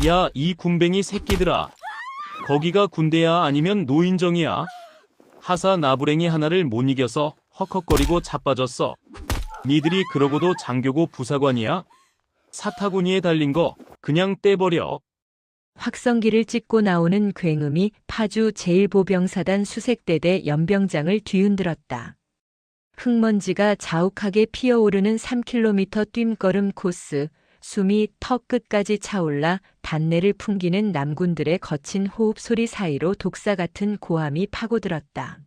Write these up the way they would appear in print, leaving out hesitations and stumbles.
야, 이 군뱅이 새끼들아. 거기가 군대야 아니면 노인정이야? 하사 나부랭이 하나를 못 이겨서 헉헉거리고 자빠졌어. 니들이 그러고도 장교고 부사관이야? 사타구니에 달린 거 그냥 떼버려. 확성기를 찍고 나오는 굉음이 파주 제1보병사단 수색대대 연병장을 뒤흔들었다. 흙먼지가 자욱하게 피어오르는 3km 뜀걸음 코스, 숨이 턱 끝까지 차올라 단내를 풍기는 남군들의 거친 호흡 소리 사이로 독사 같은 고함이 파고들었다.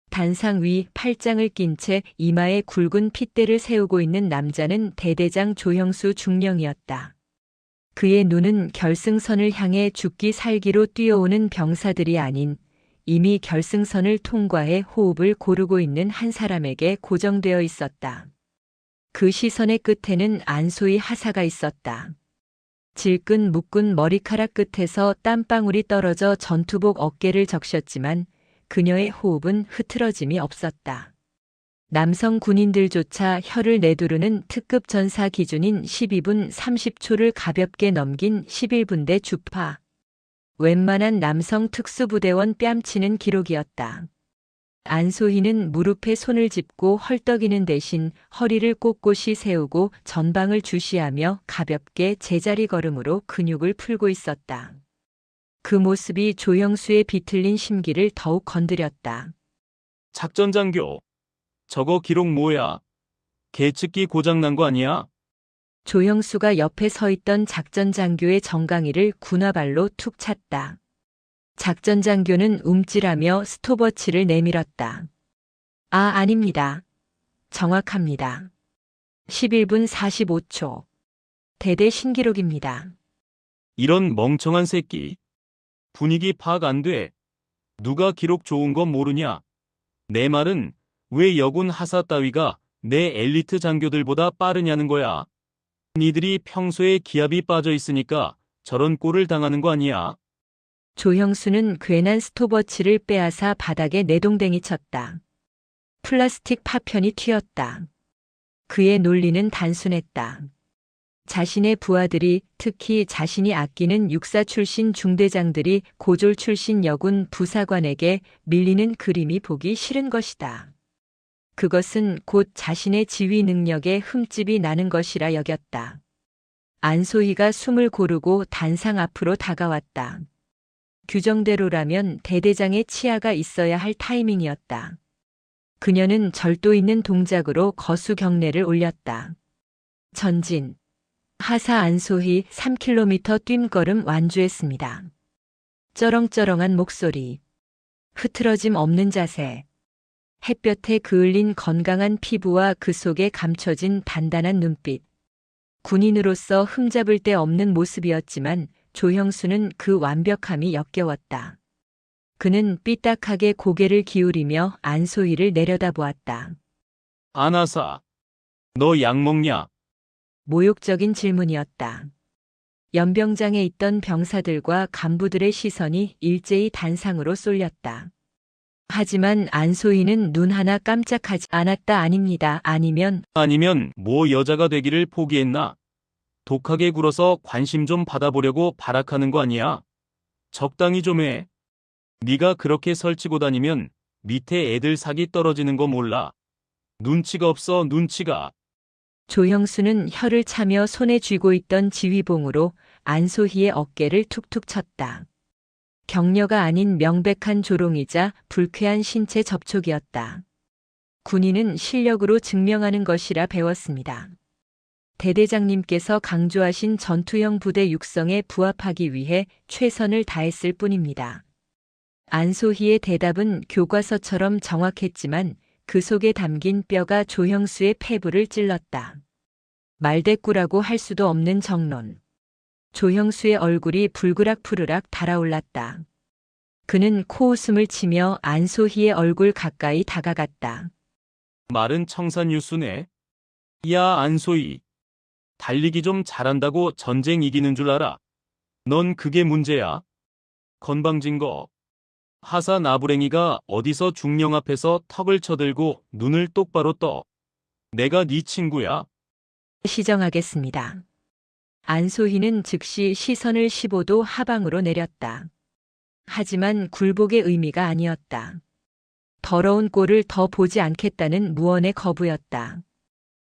단상 위 팔짱을 낀 채 이마에 굵은 핏대를 세우고 있는 남자는 대대장 조형수 중령이었다. 그의 눈은 결승선을 향해 죽기 살기로 뛰어오는 병사들이 아닌 이미 결승선을 통과해 호흡을 고르고 있는 한 사람에게 고정되어 있었다. 그 시선의 끝에는 안소희 하사가 있었다. 질끈 묶은 머리카락 끝에서 땀방울이 떨어져 전투복 어깨를 적셨지만 그녀의 호흡은 흐트러짐이 없었다. 남성 군인들조차 혀를 내두르는 특급 전사 기준인 12분 30초를 가볍게 넘긴 11분대 주파. 웬만한 남성 특수부대원 뺨치는 기록이었다. 안소희는 무릎에 손을 짚고 헐떡이는 대신 허리를 꼿꼿이 세우고 전방을 주시하며 가볍게 제자리 걸음으로 근육을 풀고 있었다. 그 모습이 조형수의 비틀린 심기를 더욱 건드렸다. 작전장교. 저거 기록 뭐야? 계측기 고장난 거 아니야? 조형수가 옆에 서 있던 작전장교의 정강이를 군화발로 툭 찼다. 작전장교는 움찔하며 스톱워치를 내밀었다. 아닙니다. 정확합니다. 11분 45초. 대대 신기록입니다. 이런 멍청한 새끼. 분위기 파악 안 돼. 누가 기록 좋은 거 모르냐? 내 말은 왜 여군 하사 따위가 내 엘리트 장교들보다 빠르냐는 거야. 니들이 평소에 기압이 빠져 있으니까 저런 꼴을 당하는 거 아니야? 조형수는 괜한 스톱워치를 빼앗아 바닥에 내동댕이 쳤다. 플라스틱 파편이 튀었다. 그의 논리는 단순했다. 자신의 부하들이, 특히 자신이 아끼는 육사 출신 중대장들이 고졸 출신 여군 부사관에게 밀리는 그림이 보기 싫은 것이다. 그것은 곧 자신의 지휘 능력에 흠집이 나는 것이라 여겼다. 안소희가 숨을 고르고 단상 앞으로 다가왔다. 규정대로라면 대대장의 치아가 있어야 할 타이밍이었다. 그녀는 절도 있는 동작으로 거수 경례를 올렸다. 전진. 하사 안소희 3km 뜀걸음 완주했습니다. 쩌렁쩌렁한 목소리. 흐트러짐 없는 자세. 햇볕에 그을린 건강한 피부와 그 속에 감춰진 단단한 눈빛. 군인으로서 흠잡을 데 없는 모습이었지만 조형수는 그 완벽함이 역겨웠다. 그는 삐딱하게 고개를 기울이며 안소희를 내려다보았다. 안하사. 너 약 먹냐? 모욕적인 질문이었다. 연병장에 있던 병사들과 간부들의 시선이 일제히 단상으로 쏠렸다. 하지만 안소희는 눈 하나 깜짝하지 않았다. 아닙니다. 아니면 뭐 여자가 되기를 포기했나? 독하게 굴어서 관심 좀 받아보려고 발악하는 거 아니야? 적당히 좀 해. 네가 그렇게 설치고 다니면 밑에 애들 사기 떨어지는 거 몰라. 눈치가 없어, 눈치가. 조형수는 혀를 차며 손에 쥐고 있던 지휘봉으로 안소희의 어깨를 툭툭 쳤다. 격려가 아닌 명백한 조롱이자 불쾌한 신체 접촉이었다. 군인은 실력으로 증명하는 것이라 배웠습니다. 대대장님께서 강조하신 전투형 부대 육성에 부합하기 위해 최선을 다했을 뿐입니다. 안소희의 대답은 교과서처럼 정확했지만 그 속에 담긴 뼈가 조형수의 폐부를 찔렀다. 말대꾸라고 할 수도 없는 정론. 조형수의 얼굴이 불그락푸르락 달아올랐다. 그는 코웃음을 치며 안소희의 얼굴 가까이 다가갔다. 말은 청산유수네. 야, 안소희. 달리기 좀 잘한다고 전쟁 이기는 줄 알아. 넌 그게 문제야. 건방진 거. 하사 나부랭이가 어디서 중령 앞에서 턱을 쳐들고 눈을 똑바로 떠. 내가 네 친구야. 시정하겠습니다. 안소희는 즉시 시선을 15도 하방으로 내렸다. 하지만 굴복의 의미가 아니었다. 더러운 꼴을 더 보지 않겠다는 무언의 거부였다.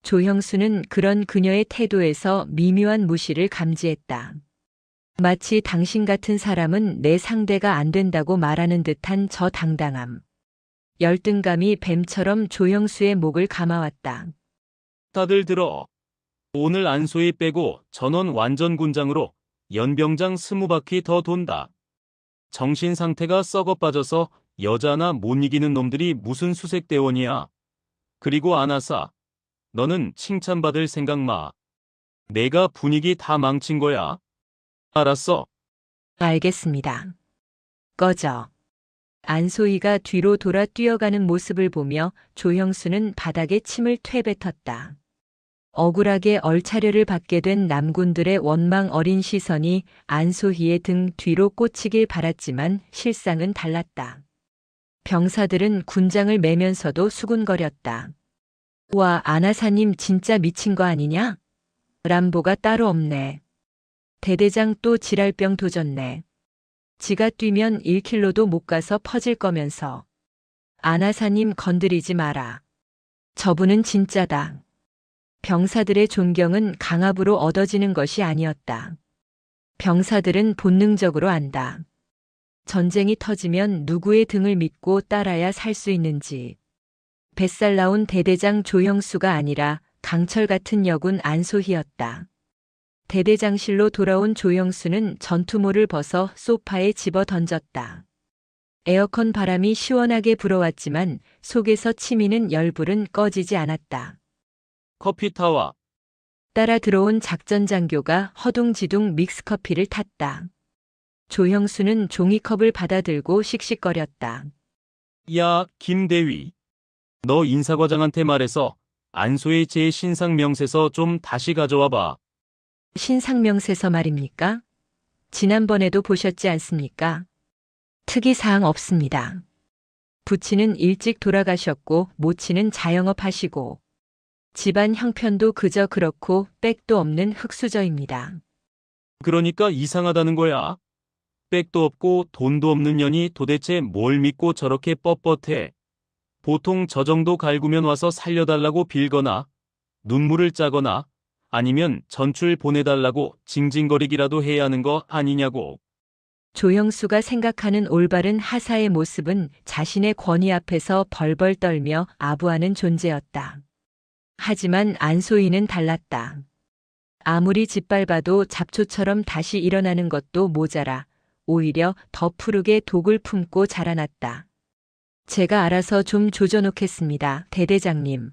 조형수는 그런 그녀의 태도에서 미묘한 무시를 감지했다. 마치 당신 같은 사람은 내 상대가 안 된다고 말하는 듯한 저 당당함. 열등감이 뱀처럼 조형수의 목을 감아왔다. 다들 들어. 오늘 안소희 빼고 전원 완전 군장으로 연병장 20바퀴 더 돈다. 정신 상태가 썩어 빠져서 여자나 못 이기는 놈들이 무슨 수색대원이야. 그리고 아나사, 너는 칭찬받을 생각 마. 내가 분위기 다 망친 거야. 알았어. 알겠습니다. 꺼져. 안소희가 뒤로 돌아 뛰어가는 모습을 보며 조형수는 바닥에 침을 퇴뱉었다. 억울하게 얼차려를 받게 된 남군들의 원망 어린 시선이 안소희의 등 뒤로 꽂히길 바랐지만 실상은 달랐다. 병사들은 군장을 매면서도 수군거렸다. 와, 아나사님 진짜 미친 거 아니냐? 람보가 따로 없네. 대대장 또 지랄병 도졌네. 지가 뛰면 1킬로도 못 가서 퍼질 거면서. 아나사님 건드리지 마라. 저분은 진짜다. 병사들의 존경은 강압으로 얻어지는 것이 아니었다. 병사들은 본능적으로 안다. 전쟁이 터지면 누구의 등을 믿고 따라야 살 수 있는지. 뱃살 나온 대대장 조형수가 아니라 강철 같은 여군 안소희였다. 대대장실로 돌아온 조형수는 전투모를 벗어 소파에 집어 던졌다. 에어컨 바람이 시원하게 불어왔지만 속에서 치미는 열불은 꺼지지 않았다. 커피 타와. 따라 들어온 작전장교가 허둥지둥 믹스커피를 탔다. 조형수는 종이컵을 받아들고 씩씩거렸다. 야, 김대위. 너 인사과장한테 말해서 안소희 제 신상명세서 좀 다시 가져와 봐. 신상명세서 말입니까? 지난번에도 보셨지 않습니까? 특이사항 없습니다. 부친은 일찍 돌아가셨고 모친은 자영업 하시고 집안 형편도 그저 그렇고 백도 없는 흙수저입니다. 그러니까 이상하다는 거야. 백도 없고 돈도 없는 년이 도대체 뭘 믿고 저렇게 뻣뻣해. 보통 저 정도 갈구면 와서 살려달라고 빌거나 눈물을 짜거나 아니면 전출 보내달라고 징징거리기라도 해야 하는 거 아니냐고. 조형수가 생각하는 올바른 하사의 모습은 자신의 권위 앞에서 벌벌 떨며 아부하는 존재였다. 하지만 안소희는 달랐다. 아무리 짓밟아도 잡초처럼 다시 일어나는 것도 모자라 오히려 더 푸르게 독을 품고 자라났다. 제가 알아서 좀 조져놓겠습니다, 대대장님.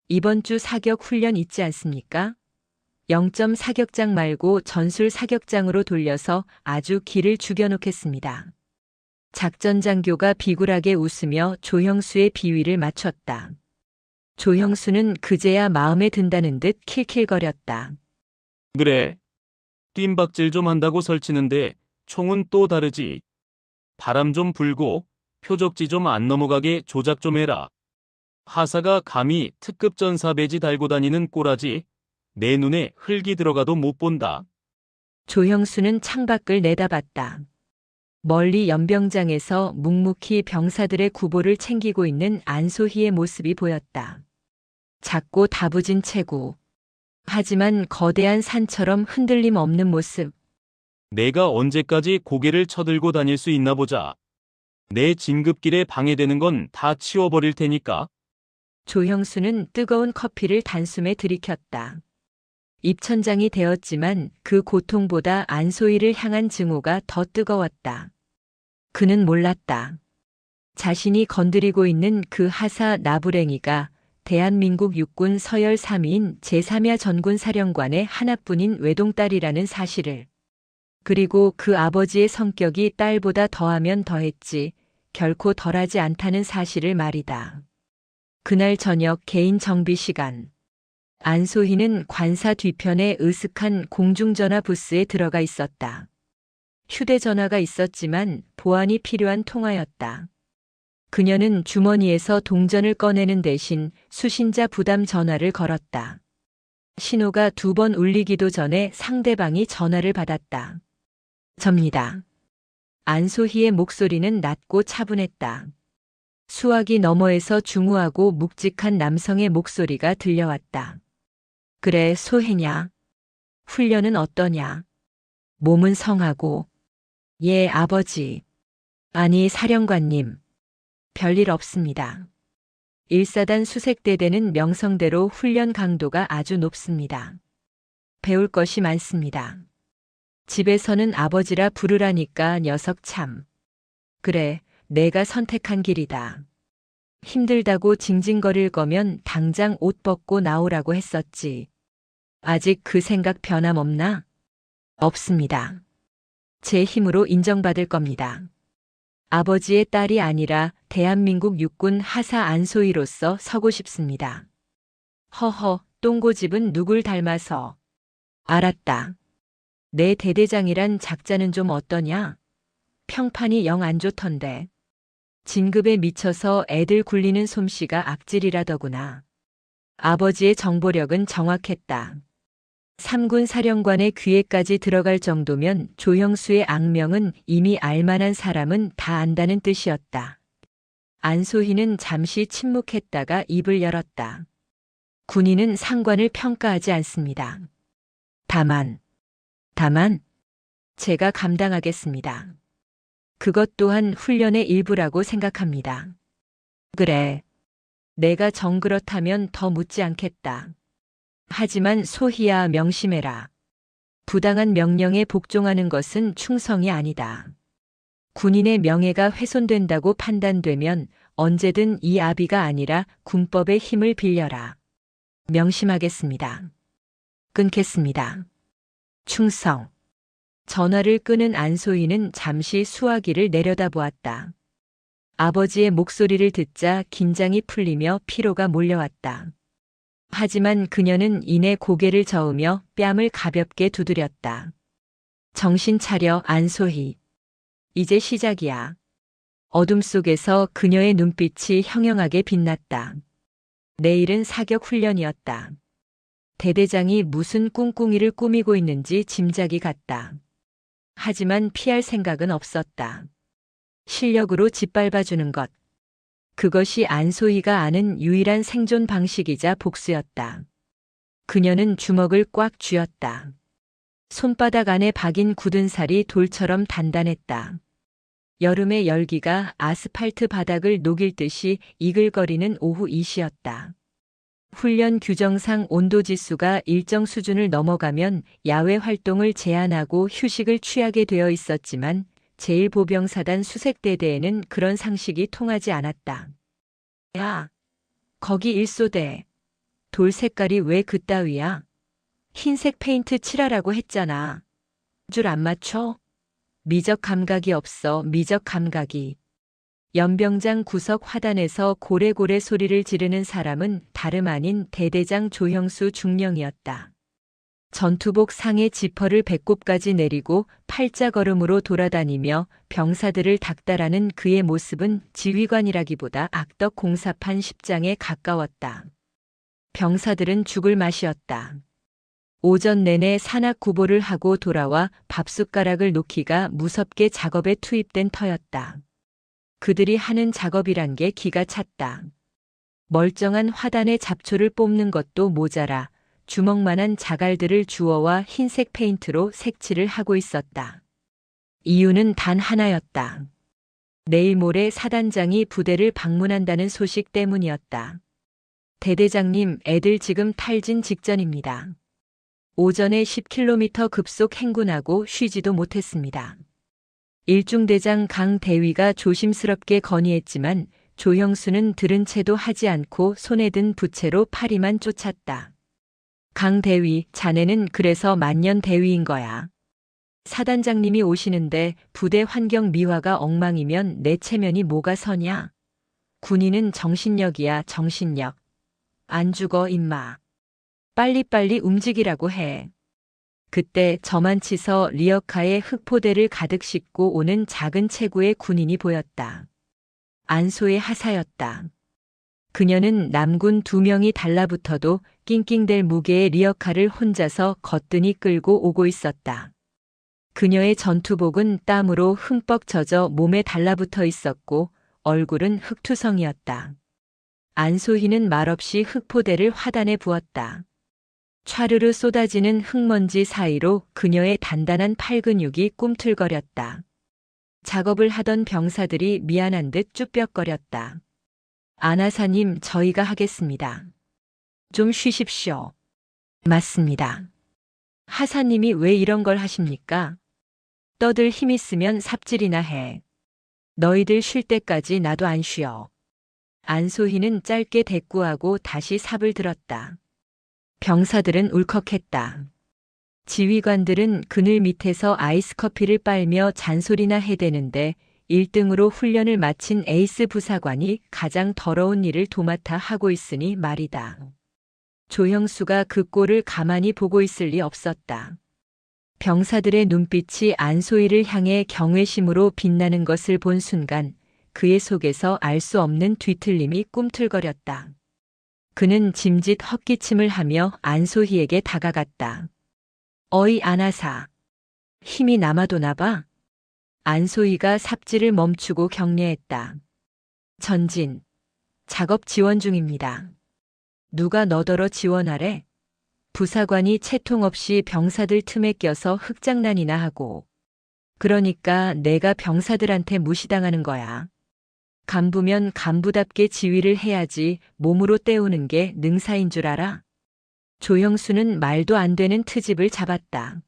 이번 주 사격 훈련 있지 않습니까? 0점 사격장 말고 전술 사격장으로 돌려서 아주 기를 죽여놓겠습니다. 작전장교가 비굴하게 웃으며 조형수의 비위를 맞췄다. 조형수는 그제야 마음에 든다는 듯 킬킬거렸다. 그래. 뜀박질 좀 한다고 설치는데 총은 또 다르지. 바람 좀 불고 표적지 좀 안 넘어가게 조작 좀 해라. 하사가 감히 특급 전사 배지 달고 다니는 꼬라지. 내 눈에 흙이 들어가도 못 본다. 조형수는 창밖을 내다봤다. 멀리 연병장에서 묵묵히 병사들의 구보를 챙기고 있는 안소희의 모습이 보였다. 작고 다부진 체구. 하지만 거대한 산처럼 흔들림 없는 모습. 내가 언제까지 고개를 쳐들고 다닐 수 있나 보자. 내 진급길에 방해되는 건 다 치워버릴 테니까. 조형수는 뜨거운 커피를 단숨에 들이켰다. 입천장이 되었지만 그 고통보다 안소희를 향한 증오가 더 뜨거웠다. 그는 몰랐다. 자신이 건드리고 있는 그 하사 나부랭이가 대한민국 육군 서열 3위인 제3야 전군 사령관의 하나뿐인 외동딸이라는 사실을. 그리고 그 아버지의 성격이 딸보다 더하면 더했지 결코 덜하지 않다는 사실을 말이다. 그날 저녁 개인 정비 시간. 안소희는 관사 뒤편의 으슥한 공중전화 부스에 들어가 있었다. 휴대전화가 있었지만 보안이 필요한 통화였다. 그녀는 주머니에서 동전을 꺼내는 대신 수신자 부담 전화를 걸었다. 신호가 2번 울리기도 전에 상대방이 전화를 받았다. 접니다. 안소희의 목소리는 낮고 차분했다. 수화기 너머에서 중후하고 묵직한 남성의 목소리가 들려왔다. 그래, 소혜냐? 훈련은 어떠냐? 몸은 성하고. 예, 아버지. 아니, 사령관님. 별일 없습니다. 1사단 수색대대는 명성대로 훈련 강도가 아주 높습니다. 배울 것이 많습니다. 집에서는 아버지라 부르라니까 녀석 참. 그래, 내가 선택한 길이다. 힘들다고 징징거릴 거면 당장 옷 벗고 나오라고 했었지. 아직 그 생각 변함없나? 없습니다. 제 힘으로 인정받을 겁니다. 아버지의 딸이 아니라 대한민국 육군 하사 안소희로서 서고 싶습니다. 허허, 똥고집은 누굴 닮아서. 알았다. 내 대대장이란 작자는 좀 어떠냐? 평판이 영 안 좋던데. 진급에 미쳐서 애들 굴리는 솜씨가 악질이라더구나. 아버지의 정보력은 정확했다. 3군 사령관의 귀에까지 들어갈 정도면 조형수의 악명은 이미 알만한 사람은 다 안다는 뜻이었다. 안소희는 잠시 침묵했다가 입을 열었다. 군인은 상관을 평가하지 않습니다. 다만, 제가 감당하겠습니다. 그것 또한 훈련의 일부라고 생각합니다. 그래. 내가 정 그렇다면 더 묻지 않겠다. 하지만 소희야, 명심해라. 부당한 명령에 복종하는 것은 충성이 아니다. 군인의 명예가 훼손된다고 판단되면 언제든 이 아비가 아니라 군법의 힘을 빌려라. 명심하겠습니다. 끊겠습니다. 충성. 전화를 끄는 안소희는 잠시 수화기를 내려다보았다. 아버지의 목소리를 듣자 긴장이 풀리며 피로가 몰려왔다. 하지만 그녀는 이내 고개를 저으며 뺨을 가볍게 두드렸다. 정신 차려, 안소희. 이제 시작이야. 어둠 속에서 그녀의 눈빛이 형형하게 빛났다. 내일은 사격 훈련이었다. 대대장이 무슨 꿍꿍이를 꾸미고 있는지 짐작이 갔다. 하지만 피할 생각은 없었다. 실력으로 짓밟아주는 것. 그것이 안소희가 아는 유일한 생존 방식이자 복수였다. 그녀는 주먹을 꽉 쥐었다. 손바닥 안에 박인 굳은 살이 돌처럼 단단했다. 여름의 열기가 아스팔트 바닥을 녹일 듯이 이글거리는 오후 2시였다. 훈련 규정상 온도 지수가 일정 수준을 넘어가면 야외 활동을 제한하고 휴식을 취하게 되어 있었지만 제1보병사단 수색대대에는 그런 상식이 통하지 않았다. 야, 거기 1소대. 돌 색깔이 왜 그따위야? 흰색 페인트 칠하라고 했잖아. 줄 안 맞춰? 미적 감각이 없어, 미적 감각이. 연병장 구석 화단에서 고래고래 소리를 지르는 사람은 다름 아닌 대대장 조형수 중령이었다. 전투복 상의 지퍼를 배꼽까지 내리고 팔자걸음으로 돌아다니며 병사들을 닥달하는 그의 모습은 지휘관이라기보다 악덕 공사판 십장에 가까웠다. 병사들은 죽을 맛이었다. 오전 내내 산악 구보를 하고 돌아와 밥숟가락을 놓기가 무섭게 작업에 투입된 터였다. 그들이 하는 작업이란 게 기가 찼다. 멀쩡한 화단의 잡초를 뽑는 것도 모자라 주먹만한 자갈들을 주워와 흰색 페인트로 색칠을 하고 있었다. 이유는 단 하나였다. 내일 모레 사단장이 부대를 방문한다는 소식 때문이었다. 대대장님, 애들 지금 탈진 직전입니다. 오전에 10km 급속 행군하고 쉬지도 못했습니다. 일중대장 강 대위가 조심스럽게 건의했지만 조형수는 들은 채도 하지 않고 손에 든 부채로 파리만 쫓았다. 강 대위, 자네는 그래서 만년 대위인 거야. 사단장님이 오시는데 부대 환경 미화가 엉망이면 내 체면이 뭐가 서냐? 군인은 정신력이야, 정신력. 안 죽어, 임마. 빨리빨리 움직이라고 해. 그때 저만치서 리어카에 흑포대를 가득 싣고 오는 작은 체구의 군인이 보였다. 안소의 하사였다. 그녀는 남군 2명이 달라붙어도 낑낑댈 무게의 리어카를 혼자서 거뜬히 끌고 오고 있었다. 그녀의 전투복은 땀으로 흠뻑 젖어 몸에 달라붙어 있었고 얼굴은 흙투성이었다. 안소희는 말없이 흙포대를 화단에 부었다. 촤르르 쏟아지는 흙먼지 사이로 그녀의 단단한 팔 근육이 꿈틀거렸다. 작업을 하던 병사들이 미안한 듯 쭈뼛거렸다. 안하사님, 저희가 하겠습니다. 좀 쉬십시오. 맞습니다. 하사님이 왜 이런 걸 하십니까? 떠들 힘 있으면 삽질이나 해. 너희들 쉴 때까지 나도 안 쉬어. 안소희는 짧게 대꾸하고 다시 삽을 들었다. 병사들은 울컥했다. 지휘관들은 그늘 밑에서 아이스 커피를 빨며 잔소리나 해대는데 1등으로 훈련을 마친 에이스 부사관이 가장 더러운 일을 도맡아 하고 있으니 말이다. 조형수가 그 꼴을 가만히 보고 있을 리 없었다. 병사들의 눈빛이 안소희를 향해 경외심으로 빛나는 것을 본 순간 그의 속에서 알 수 없는 뒤틀림이 꿈틀거렸다. 그는 짐짓 헛기침을 하며 안소희에게 다가갔다. 어이 안하사. 힘이 남아도나 봐. 안소희가 삽질을 멈추고 격려했다. 전진. 작업 지원 중입니다. 누가 너더러 지원하래? 부사관이 채통 없이 병사들 틈에 껴서 흙장난이나 하고. 그러니까 내가 병사들한테 무시당하는 거야. 간부면 간부답게 지휘를 해야지 몸으로 때우는 게 능사인 줄 알아? 조형수는 말도 안 되는 트집을 잡았다.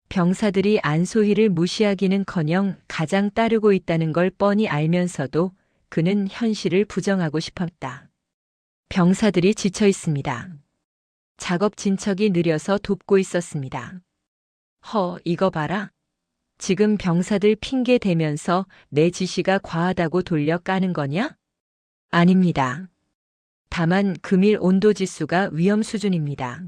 병사들이 안소희를 무시하기는커녕 가장 따르고 있다는 걸 뻔히 알면서도 그는 현실을 부정하고 싶었다. 병사들이 지쳐 있습니다. 작업 진척이 느려서 돕고 있었습니다. 이거 봐라. 지금 병사들 핑계 대면서 내 지시가 과하다고 돌려 까는 거냐? 아닙니다. 다만 금일 온도 지수가 위험 수준입니다.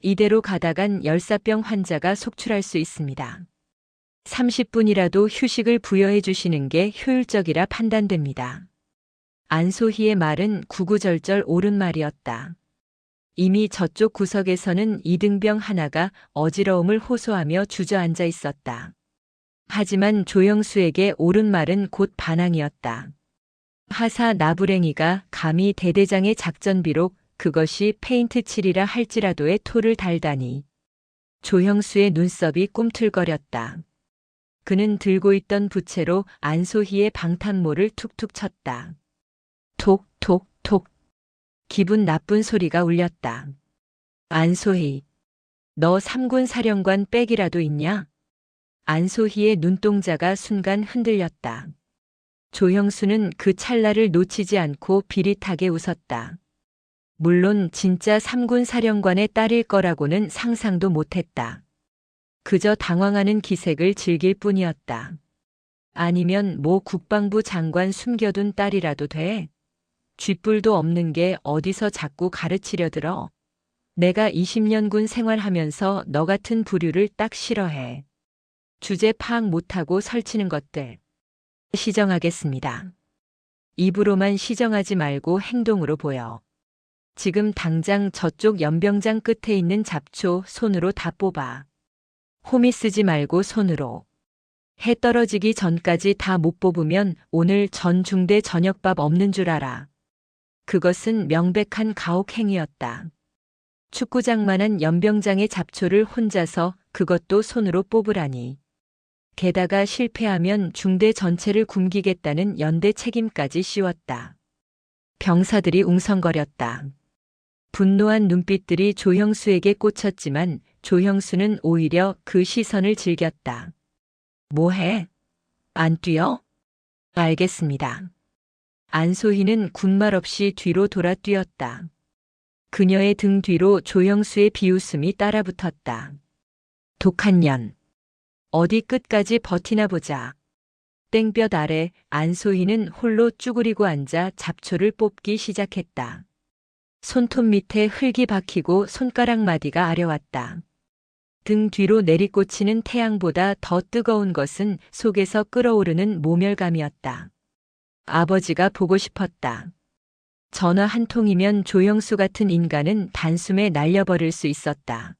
이대로 가다간 열사병 환자가 속출할 수 있습니다. 30분이라도 휴식을 부여해 주시는 게 효율적이라 판단됩니다. 안소희의 말은 구구절절 옳은 말이었다. 이미 저쪽 구석에서는 이등병 하나가 어지러움을 호소하며 주저앉아 있었다. 하지만 조영수에게 옳은 말은 곧 반항이었다. 하사 나부랭이가 감히 대대장의 작전비록 그것이 페인트 칠이라 할지라도의 토를 달다니. 조형수의 눈썹이 꿈틀거렸다. 그는 들고 있던 부채로 안소희의 방탄모를 툭툭 쳤다. 톡, 톡, 톡. 기분 나쁜 소리가 울렸다. 안소희, 너 3군 사령관 백이라도 있냐? 안소희의 눈동자가 순간 흔들렸다. 조형수는 그 찰나를 놓치지 않고 비릿하게 웃었다. 물론 진짜 3군 사령관의 딸일 거라고는 상상도 못했다. 그저 당황하는 기색을 즐길 뿐이었다. 아니면 모 국방부 장관 숨겨둔 딸이라도 돼? 쥐뿔도 없는 게 어디서 자꾸 가르치려 들어? 내가 20년 군 생활하면서 너 같은 부류를 딱 싫어해. 주제 파악 못하고 설치는 것들. 시정하겠습니다. 입으로만 시정하지 말고 행동으로 보여. 지금 당장 저쪽 연병장 끝에 있는 잡초 손으로 다 뽑아. 호미 쓰지 말고 손으로. 해 떨어지기 전까지 다 못 뽑으면 오늘 전 중대 저녁밥 없는 줄 알아. 그것은 명백한 가혹행위였다. 축구장만한 연병장의 잡초를 혼자서 그것도 손으로 뽑으라니. 게다가 실패하면 중대 전체를 굶기겠다는 연대 책임까지 씌웠다. 병사들이 웅성거렸다. 분노한 눈빛들이 조형수에게 꽂혔지만 조형수는 오히려 그 시선을 즐겼다. 뭐해? 안 뛰어? 알겠습니다. 안소희는 군말 없이 뒤로 돌아 뛰었다. 그녀의 등 뒤로 조형수의 비웃음이 따라붙었다. 독한 년. 어디 끝까지 버티나 보자. 땡볕 아래 안소희는 홀로 쭈그리고 앉아 잡초를 뽑기 시작했다. 손톱 밑에 흙이 박히고 손가락 마디가 아려왔다. 등 뒤로 내리꽂히는 태양보다 더 뜨거운 것은 속에서 끓어오르는 모멸감이었다. 아버지가 보고 싶었다. 전화 한 통이면 조영수 같은 인간은 단숨에 날려버릴 수 있었다.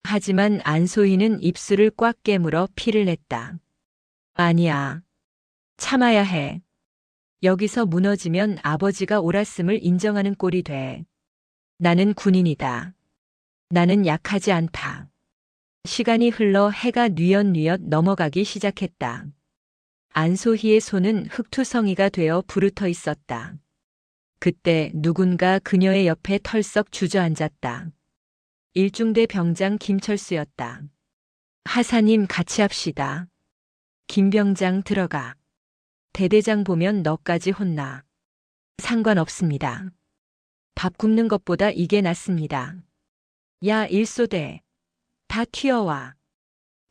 하지만 안소희는 입술을 꽉 깨물어 피를 냈다. 아니야. 참아야 해. 여기서 무너지면 아버지가 옳았음을 인정하는 꼴이 돼. 나는 군인이다. 나는 약하지 않다. 시간이 흘러 해가 뉘엿뉘엿 넘어가기 시작했다. 안소희의 손은 흙투성이가 되어 부르터 있었다. 그때 누군가 그녀의 옆에 털썩 주저앉았다. 일중대 병장 김철수였다. 하사님 같이 합시다. 김 병장 들어가. 대대장 보면 너까지 혼나. 상관없습니다. 밥 굽는 것보다 이게 낫습니다. 야 일소대. 다 튀어와.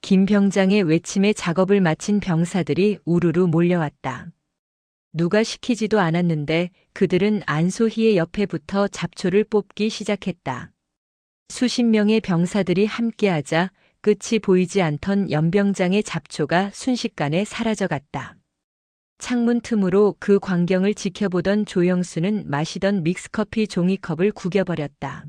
김 병장의 외침에 작업을 마친 병사들이 우르르 몰려왔다. 누가 시키지도 않았는데 그들은 안소희의 옆에 붙어 잡초를 뽑기 시작했다. 수십 명의 병사들이 함께하자 끝이 보이지 않던 연병장의 잡초가 순식간에 사라져갔다. 창문 틈으로 그 광경을 지켜보던 조영수는 마시던 믹스커피 종이컵을 구겨버렸다.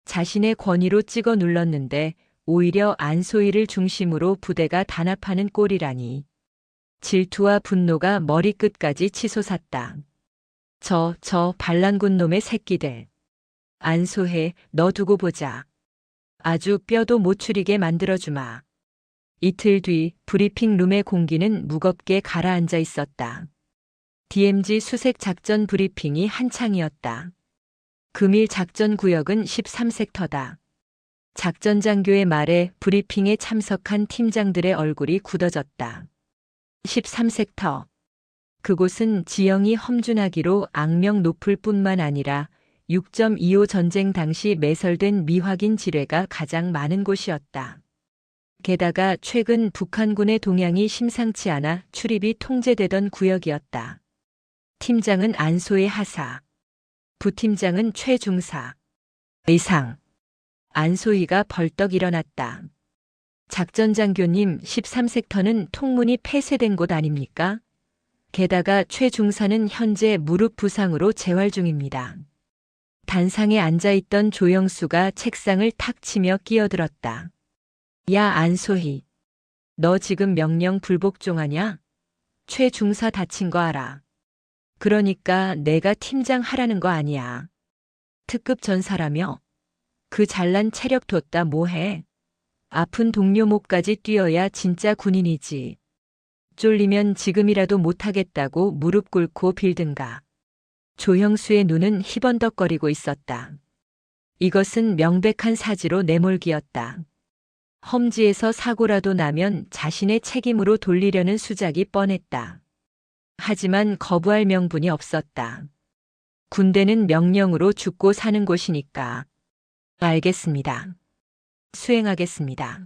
자신의 권위로 찍어 눌렀는데 오히려 안소희를 중심으로 부대가 단합하는 꼴이라니. 질투와 분노가 머리끝까지 치솟았다. 저 반란군 놈의 새끼들. 안소혜, 너 두고 보자. 아주 뼈도 못 추리게 만들어주마. 이틀 뒤 브리핑 룸의 공기는 무겁게 가라앉아 있었다. DMZ 수색 작전 브리핑이 한창이었다. 금일 작전 구역은 13섹터다. 작전 장교의 말에 브리핑에 참석한 팀장들의 얼굴이 굳어졌다. 13섹터. 그곳은 지형이 험준하기로 악명 높을 뿐만 아니라 6.25 전쟁 당시 매설된 미확인 지뢰가 가장 많은 곳이었다. 게다가 최근 북한군의 동향이 심상치 않아 출입이 통제되던 구역이었다. 팀장은 안소의 하사, 부팀장은 최중사. 의상. 안소희가 벌떡 일어났다. 작전 장교님, 13섹터는 통문이 폐쇄된 곳 아닙니까? 게다가 최중사는 현재 무릎 부상으로 재활 중입니다. 단상에 앉아있던 조영수가 책상을 탁 치며 끼어들었다. 야 안소희, 너 지금 명령 불복종하냐? 최중사 다친 거 알아. 그러니까 내가 팀장 하라는 거 아니야. 특급 전사라며? 그 잘난 체력 뒀다 뭐해? 아픈 동료 목까지 뛰어야 진짜 군인이지. 쫄리면 지금이라도 못하겠다고 무릎 꿇고 빌든가. 조형수의 눈은 희번덕거리고 있었다. 이것은 명백한 사지로 내몰기였다. 험지에서 사고라도 나면 자신의 책임으로 돌리려는 수작이 뻔했다. 하지만 거부할 명분이 없었다. 군대는 명령으로 죽고 사는 곳이니까. 알겠습니다. 수행하겠습니다.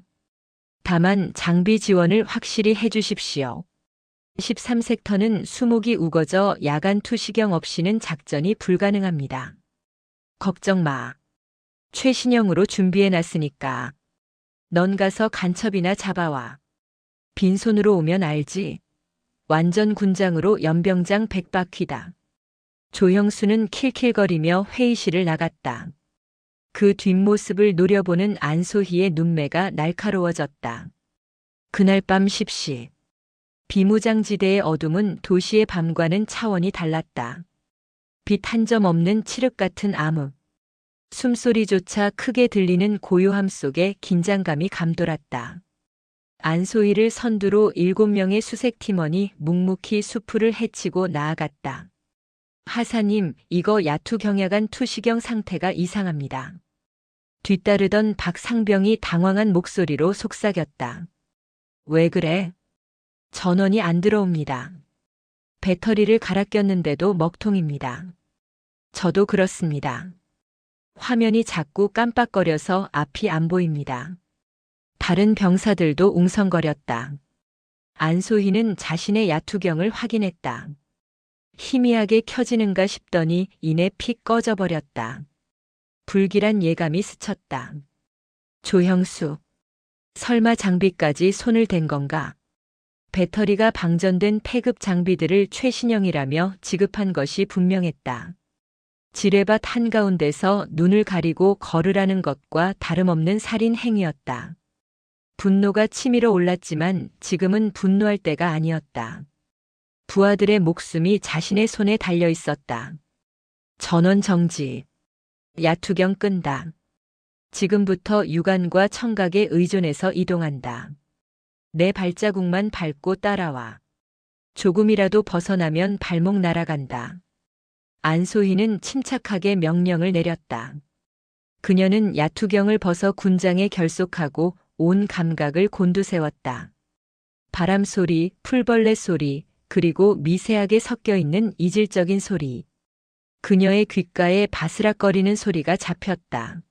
다만 장비 지원을 확실히 해주십시오. 13섹터는 수목이 우거져 야간 투시경 없이는 작전이 불가능합니다. 걱정 마. 최신형으로 준비해놨으니까. 넌 가서 간첩이나 잡아와. 빈손으로 오면 알지. 완전 군장으로 연병장 100바퀴다. 조형수는 킬킬거리며 회의실을 나갔다. 그 뒷모습을 노려보는 안소희의 눈매가 날카로워졌다. 그날 밤 10시. 비무장지대의 어둠은 도시의 밤과는 차원이 달랐다. 빛 한 점 없는 칠흑 같은 암흑. 숨소리조차 크게 들리는 고요함 속에 긴장감이 감돌았다. 안소희를 선두로 7명의 수색팀원이 묵묵히 수풀을 헤치고 나아갔다. 하사님, 이거 야투경야간 투시경 상태가 이상합니다. 뒤따르던 박상병이 당황한 목소리로 속삭였다. 왜 그래? 전원이 안 들어옵니다. 배터리를 갈아 꼈는데도 먹통입니다. 저도 그렇습니다. 화면이 자꾸 깜빡거려서 앞이 안 보입니다. 다른 병사들도 웅성거렸다. 안소희는 자신의 야투경을 확인했다. 희미하게 켜지는가 싶더니 이내 픽 꺼져버렸다. 불길한 예감이 스쳤다. 조형수. 설마 장비까지 손을 댄 건가? 배터리가 방전된 폐급 장비들을 최신형이라며 지급한 것이 분명했다. 지뢰밭 한가운데서 눈을 가리고 걸으라는 것과 다름없는 살인 행위였다. 분노가 치밀어 올랐지만 지금은 분노할 때가 아니었다. 부하들의 목숨이 자신의 손에 달려 있었다. 전원 정지. 야투경 끈다. 지금부터 유관과 청각에 의존해서 이동한다. 내 발자국만 밟고 따라와. 조금이라도 벗어나면 발목 날아간다. 안소희는 침착하게 명령을 내렸다. 그녀는 야투경을 벗어 군장에 결속하고 온 감각을 곤두세웠다. 바람 소리, 풀벌레 소리, 그리고 미세하게 섞여 있는 이질적인 소리. 그녀의 귓가에 바스락거리는 소리가 잡혔다.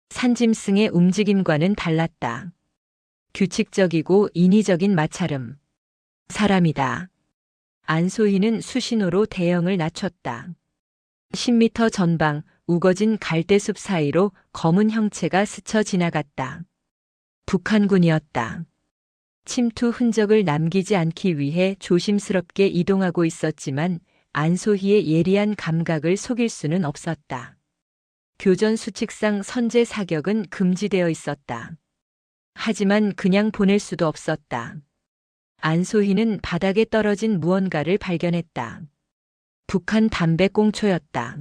산짐승의 움직임과는 달랐다. 규칙적이고 인위적인 마찰음. 사람이다. 안소희는 수신호로 대형을 낮췄다. 10m 전방 우거진 갈대숲 사이로 검은 형체가 스쳐 지나갔다. 북한군이었다. 침투 흔적을 남기지 않기 위해 조심스럽게 이동하고 있었지만 안소희의 예리한 감각을 속일 수는 없었다. 교전 수칙상 선제 사격은 금지되어 있었다. 하지만 그냥 보낼 수도 없었다. 안소희는 바닥에 떨어진 무언가를 발견했다. 북한 담배꽁초였다.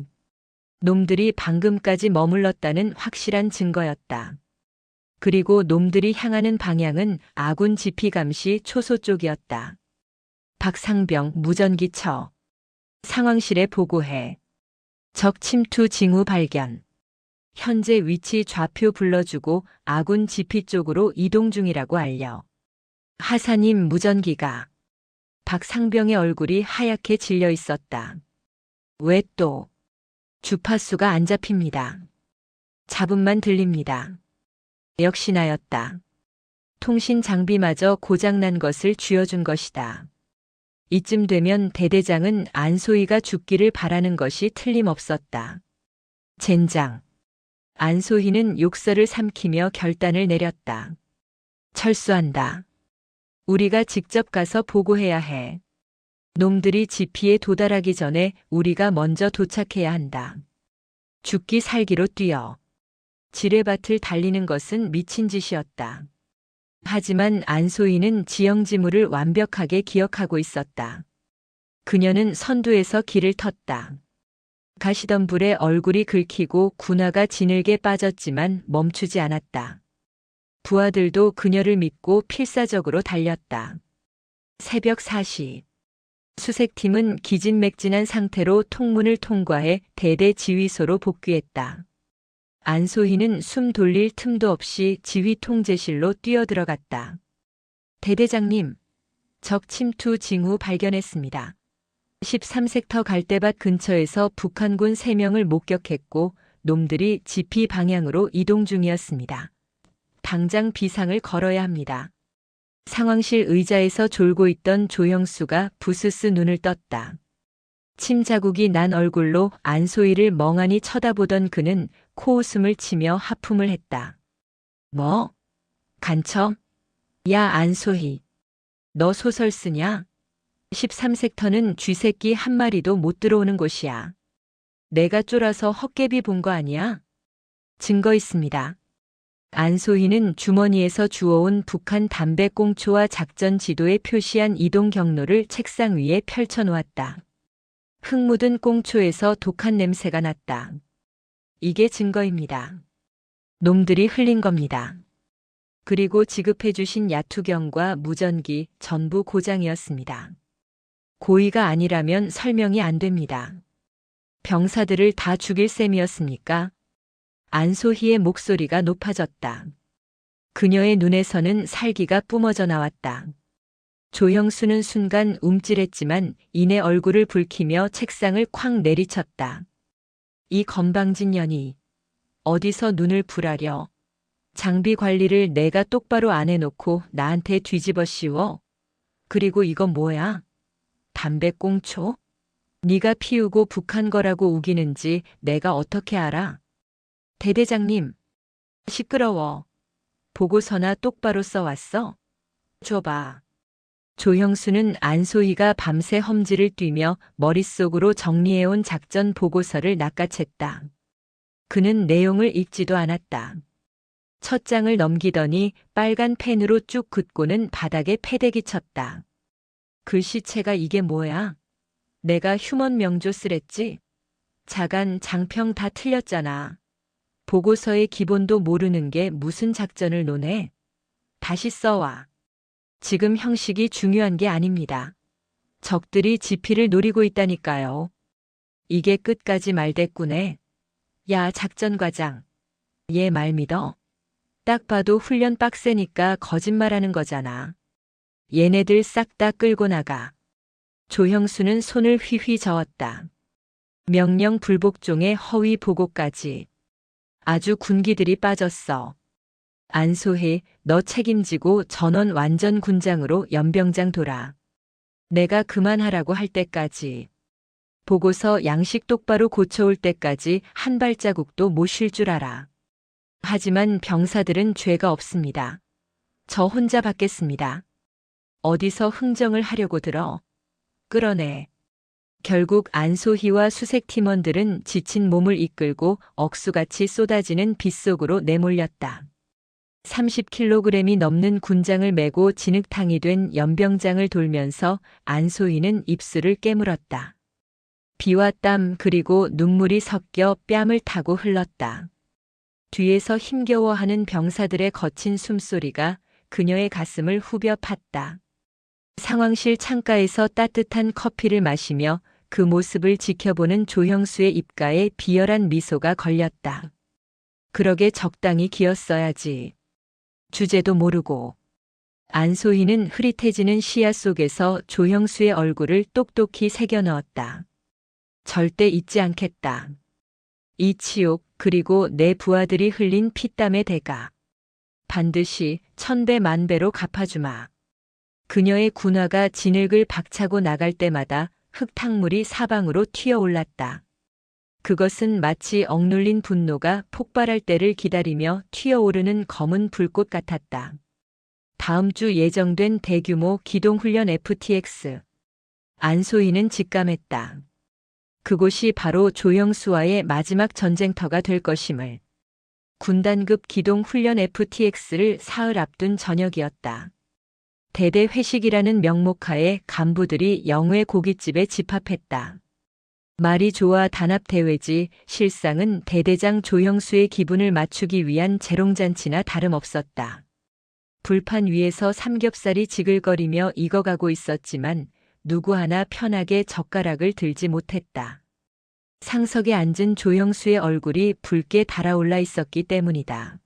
놈들이 방금까지 머물렀다는 확실한 증거였다. 그리고 놈들이 향하는 방향은 아군 지피감시 초소 쪽이었다. 박상병 무전기 쳐. 상황실에 보고해. 적 침투 징후 발견. 현재 위치 좌표 불러주고 아군 지피 쪽으로 이동 중이라고 알려. 하사님 무전기가. 박상병의 얼굴이 하얗게 질려 있었다. 왜 또? 주파수가 안 잡힙니다. 잡음만 들립니다. 역시나였다. 통신 장비마저 고장난 것을 쥐어준 것이다. 이쯤 되면 대대장은 안소희가 죽기를 바라는 것이 틀림없었다. 젠장. 안소희는 욕설을 삼키며 결단을 내렸다. 철수한다. 우리가 직접 가서 보고해야 해. 놈들이 지피에 도달하기 전에 우리가 먼저 도착해야 한다. 죽기 살기로 뛰어. 지뢰밭을 달리는 것은 미친 짓이었다. 하지만 안소희는 지형지물을 완벽하게 기억하고 있었다. 그녀는 선두에서 길을 텄다. 가시던 불에 얼굴이 긁히고 군화가 진흙에 빠졌지만 멈추지 않았다. 부하들도 그녀를 믿고 필사적으로 달렸다. 새벽 4시. 수색팀은 기진맥진한 상태로 통문을 통과해 대대 지휘소로 복귀했다. 안소희는 숨 돌릴 틈도 없이 지휘 통제실로 뛰어들어갔다. 대대장님, 적 침투 징후 발견했습니다. 13섹터 갈대밭 근처에서 북한군 3명을 목격했고 놈들이 지피 방향으로 이동 중이었습니다. 당장 비상을 걸어야 합니다. 상황실 의자에서 졸고 있던 조형수가 부스스 눈을 떴다. 침 자국이 난 얼굴로 안소희를 멍하니 쳐다보던 그는 코웃음을 치며 하품을 했다. 뭐? 간첩? 야 안소희. 너 소설 쓰냐? 13섹터는 쥐새끼 한 마리도 못 들어오는 곳이야. 내가 쫄아서 헛개비 본 거 아니야? 증거 있습니다. 안소희는 주머니에서 주워온 북한 담배꽁초와 작전 지도에 표시한 이동 경로를 책상 위에 펼쳐놓았다. 흙 묻은 꽁초에서 독한 냄새가 났다. 이게 증거입니다. 놈들이 흘린 겁니다. 그리고 지급해 주신 야투경과 무전기 전부 고장이었습니다. 고의가 아니라면 설명이 안 됩니다. 병사들을 다 죽일 셈이었습니까? 안소희의 목소리가 높아졌다. 그녀의 눈에서는 살기가 뿜어져 나왔다. 조형수는 순간 움찔했지만 이내 얼굴을 붉히며 책상을 쾅 내리쳤다. 이 건방진 년이 어디서 눈을 부라려. 장비 관리를 내가 똑바로 안 해놓고 나한테 뒤집어 씌워. 그리고 이건 뭐야? 담배꽁초? 네가 피우고 북한 거라고 우기는지 내가 어떻게 알아? 대대장님, 시끄러워. 보고서나 똑바로 써왔어? 줘봐. 조형수는 안소희가 밤새 험지를 뛰며 머릿속으로 정리해온 작전 보고서를 낚아챘다. 그는 내용을 읽지도 않았다. 첫 장을 넘기더니 빨간 펜으로 쭉 긋고는 바닥에 패대기 쳤다. 글씨체가 이게 뭐야? 내가 휴먼 명조 쓰랬지? 자간, 장평 다 틀렸잖아. 보고서의 기본도 모르는 게 무슨 작전을 논해? 다시 써와. 지금 형식이 중요한 게 아닙니다. 적들이 지피를 노리고 있다니까요. 이게 끝까지 말대꾸네. 야, 작전과장. 얘 말 믿어? 딱 봐도 훈련 빡세니까 거짓말하는 거잖아. 얘네들 싹 다 끌고 나가. 조형수는 손을 휘휘 저었다. 명령 불복종의 허위 보고까지. 아주 군기들이 빠졌어. 안소희, 너 책임지고 전원 완전 군장으로 연병장 돌아. 내가 그만하라고 할 때까지. 보고서 양식 똑바로 고쳐올 때까지 한 발자국도 못 쉴 줄 알아. 하지만 병사들은 죄가 없습니다. 저 혼자 받겠습니다. 어디서 흥정을 하려고 들어? 끌어내. 결국 안소희와 수색 팀원들은 지친 몸을 이끌고 억수같이 쏟아지는 빗속으로 내몰렸다. 30kg이 넘는 군장을 메고 진흙탕이 된 연병장을 돌면서 안소희는 입술을 깨물었다. 비와 땀 그리고 눈물이 섞여 뺨을 타고 흘렀다. 뒤에서 힘겨워하는 병사들의 거친 숨소리가 그녀의 가슴을 후벼 팠다. 상황실 창가에서 따뜻한 커피를 마시며 그 모습을 지켜보는 조형수의 입가에 비열한 미소가 걸렸다. 그러게 적당히 기었어야지. 주제도 모르고. 안소희는 흐릿해지는 시야 속에서 조형수의 얼굴을 똑똑히 새겨 넣었다. 절대 잊지 않겠다. 이 치욕 그리고 내 부하들이 흘린 피땀의 대가. 반드시 천배 만배로 갚아주마. 그녀의 군화가 진흙을 박차고 나갈 때마다 흙탕물이 사방으로 튀어올랐다. 그것은 마치 억눌린 분노가 폭발할 때를 기다리며 튀어오르는 검은 불꽃 같았다. 다음 주 예정된 대규모 기동훈련 FTX. 안소희는 직감했다. 그곳이 바로 조형수와의 마지막 전쟁터가 될 것임을. 군단급 기동훈련 FTX를 사흘 앞둔 저녁이었다. 대대 회식이라는 명목하에 간부들이 영회 고깃집에 집합했다. 말이 좋아 단합대회지 실상은 대대장 조형수의 기분을 맞추기 위한 재롱잔치나 다름없었다. 불판 위에서 삼겹살이 지글거리며 익어가고 있었지만 누구 하나 편하게 젓가락을 들지 못했다. 상석에 앉은 조형수의 얼굴이 붉게 달아올라 있었기 때문이다.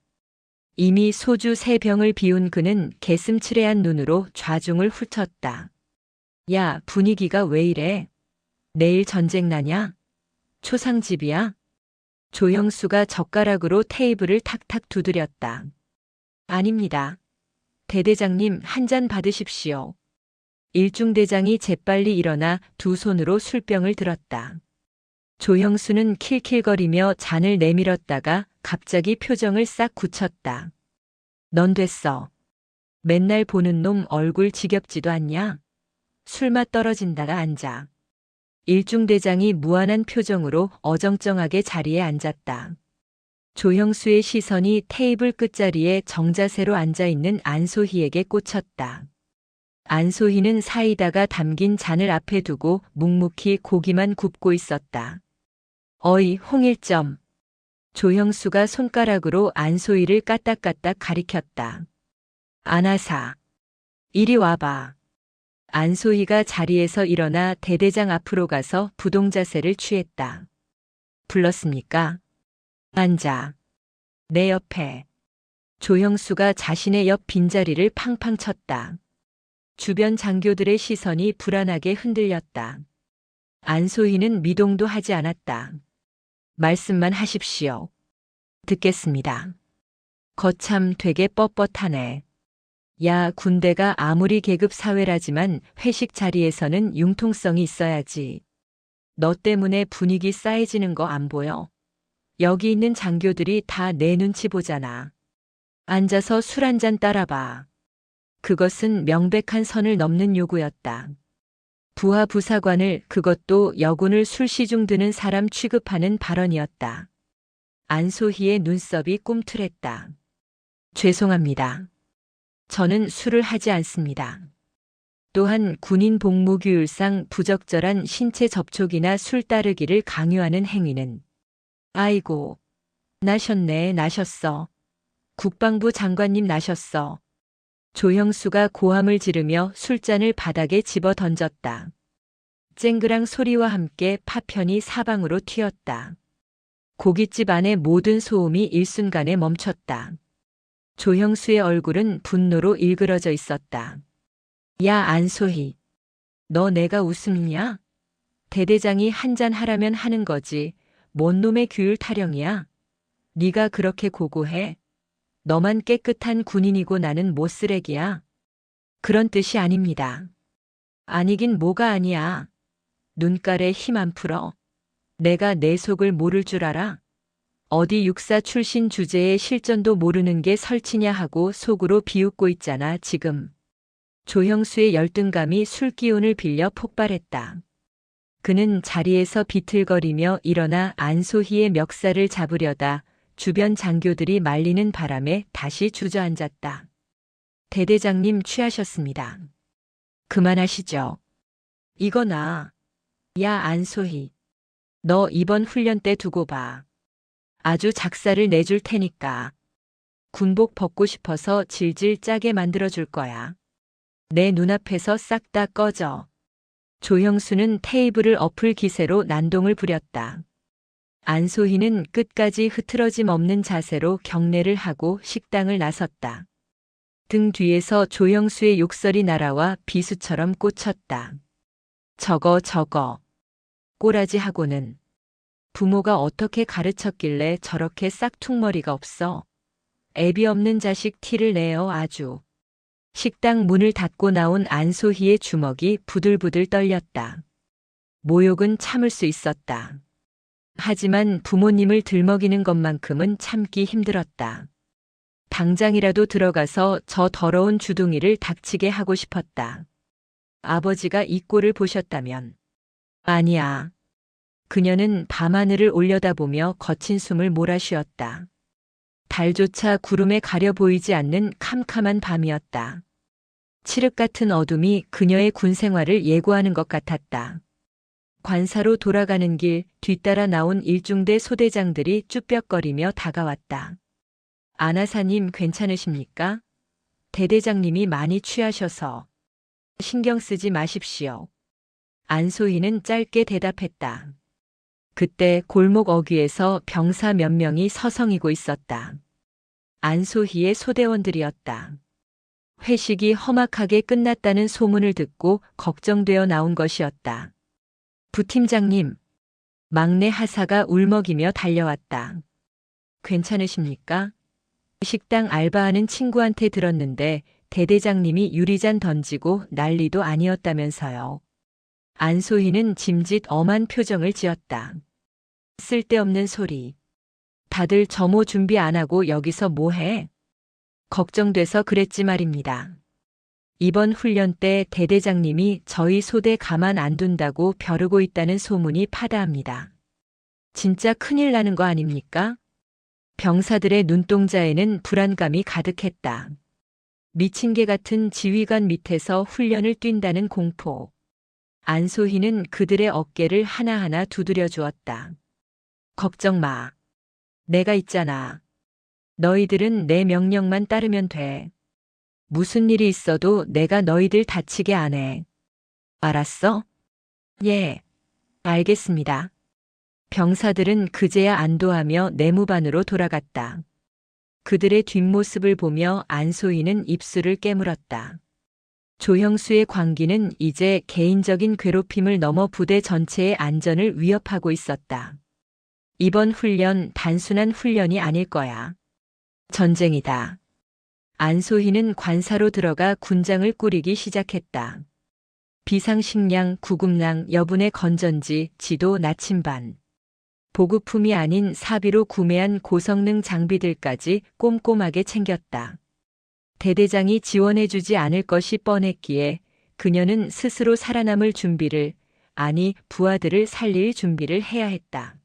이미 소주 3병을 비운 그는 개슴츠레한 눈으로 좌중을 훑었다. 야, 분위기가 왜 이래? 내일 전쟁 나냐? 초상집이야? 조형수가 젓가락으로 테이블을 탁탁 두드렸다. 아닙니다. 대대장님 한 잔 받으십시오. 일중대장이 재빨리 일어나 두 손으로 술병을 들었다. 조형수는 킬킬거리며 잔을 내밀었다가 갑자기 표정을 싹 굳혔다. 넌 됐어. 맨날 보는 놈 얼굴 지겹지도 않냐? 술맛 떨어진다가 앉아. 일중대장이 무한한 표정으로 어정쩡하게 자리에 앉았다. 조형수의 시선이 테이블 끝자리에 정자세로 앉아있는 안소희에게 꽂혔다. 안소희는 사이다가 담긴 잔을 앞에 두고 묵묵히 고기만 굽고 있었다. 어이, 홍일점. 조형수가 손가락으로 안소희를 까딱까딱 가리켰다. 안하사. 이리 와봐. 안소희가 자리에서 일어나 대대장 앞으로 가서 부동자세를 취했다. 불렀습니까? 앉아. 내 옆에. 조형수가 자신의 옆 빈자리를 팡팡 쳤다. 주변 장교들의 시선이 불안하게 흔들렸다. 안소희는 미동도 하지 않았다. 말씀만 하십시오. 듣겠습니다. 거참 되게 뻣뻣하네. 야, 군대가 아무리 계급 사회라지만 회식 자리에서는 융통성이 있어야지. 너 때문에 분위기 싸해지는 거 안 보여? 여기 있는 장교들이 다 내 눈치 보잖아. 앉아서 술 한 잔 따라봐. 그것은 명백한 선을 넘는 요구였다. 부하 부사관을, 그것도 여군을 술시중 드는 사람 취급하는 발언이었다. 안소희의 눈썹이 꿈틀했다. 죄송합니다. 저는 술을 하지 않습니다. 또한 군인 복무규율상 부적절한 신체 접촉이나 술 따르기를 강요하는 행위는 아이고, 나셨네, 나셨어. 국방부 장관님 나셨어. 조형수가 고함을 지르며 술잔을 바닥에 집어 던졌다. 쨍그랑 소리와 함께 파편이 사방으로 튀었다. 고깃집 안의 모든 소음이 일순간에 멈췄다. 조형수의 얼굴은 분노로 일그러져 있었다. 야, 안소희. 너 내가 웃음냐? 대대장이 한잔 하라면 하는 거지. 뭔 놈의 규율 타령이야? 네가 그렇게 고고해? 너만 깨끗한 군인이고 나는 뭐 쓰레기야? 그런 뜻이 아닙니다. 아니긴 뭐가 아니야. 눈깔에 힘 안 풀어. 내가 내 속을 모를 줄 알아? 어디 육사 출신 주제에 실전도 모르는 게 설치냐 하고 속으로 비웃고 있잖아, 지금. 조형수의 열등감이 술기운을 빌려 폭발했다. 그는 자리에서 비틀거리며 일어나 안소희의 멱살을 잡으려다 주변 장교들이 말리는 바람에 다시 주저앉았다. 대대장님 취하셨습니다. 그만하시죠. 이거나. 야, 안소희. 너 이번 훈련 때 두고 봐. 아주 작사를 내줄 테니까. 군복 벗고 싶어서 질질 짜게 만들어줄 거야. 내 눈앞에서 싹 다 꺼져. 조형수는 테이블을 엎을 기세로 난동을 부렸다. 안소희는 끝까지 흐트러짐 없는 자세로 경례를 하고 식당을 나섰다. 등 뒤에서 조형수의 욕설이 날아와 비수처럼 꽂혔다. 저거. 꼬라지하고는. 부모가 어떻게 가르쳤길래 저렇게 싹퉁머리가 없어. 애비 없는 자식 티를 내어 아주. 식당 문을 닫고 나온 안소희의 주먹이 부들부들 떨렸다. 모욕은 참을 수 있었다. 하지만 부모님을 들먹이는 것만큼은 참기 힘들었다. 당장이라도 들어가서 저 더러운 주둥이를 닥치게 하고 싶었다. 아버지가 이 꼴을 보셨다면. 아니야. 그녀는 밤하늘을 올려다보며 거친 숨을 몰아쉬었다. 달조차 구름에 가려 보이지 않는 캄캄한 밤이었다. 칠흑 같은 어둠이 그녀의 군 생활을 예고하는 것 같았다. 관사로 돌아가는 길 뒤따라 나온 일중대 소대장들이 쭈뼛거리며 다가왔다. 안하사님 괜찮으십니까? 대대장님이 많이 취하셔서. 신경 쓰지 마십시오. 안소희는 짧게 대답했다. 그때 골목 어귀에서 병사 몇 명이 서성이고 있었다. 안소희의 소대원들이었다. 회식이 험악하게 끝났다는 소문을 듣고 걱정되어 나온 것이었다. 부팀장님, 막내 하사가 울먹이며 달려왔다. 괜찮으십니까? 식당 알바하는 친구한테 들었는데 대대장님이 유리잔 던지고 난리도 아니었다면서요. 안소희는 짐짓 엄한 표정을 지었다. 쓸데없는 소리. 다들 점호 준비 안 하고 여기서 뭐해? 걱정돼서 그랬지 말입니다. 이번 훈련 때 대대장님이 저희 소대 가만 안 둔다고 벼르고 있다는 소문이 파다합니다. 진짜 큰일 나는 거 아닙니까? 병사들의 눈동자에는 불안감이 가득했다. 미친 개 같은 지휘관 밑에서 훈련을 뛴다는 공포. 안소희는 그들의 어깨를 하나하나 두드려 주었다. 걱정 마. 내가 있잖아. 너희들은 내 명령만 따르면 돼. 무슨 일이 있어도 내가 너희들 다치게 안 해. 알았어? 예. 알겠습니다. 병사들은 그제야 안도하며 내무반으로 돌아갔다. 그들의 뒷모습을 보며 안소희는 입술을 깨물었다. 조형수의 광기는 이제 개인적인 괴롭힘을 넘어 부대 전체의 안전을 위협하고 있었다. 이번 훈련 단순한 훈련이 아닐 거야. 전쟁이다. 안소희는 관사로 들어가 군장을 꾸리기 시작했다. 비상식량, 구급랑, 여분의 건전지, 지도, 나침반. 보급품이 아닌 사비로 구매한 고성능 장비들까지 꼼꼼하게 챙겼다. 대대장이 지원해주지 않을 것이 뻔했기에 그녀는 스스로 살아남을 준비를, 아니 부하들을 살릴 준비를 해야 했다.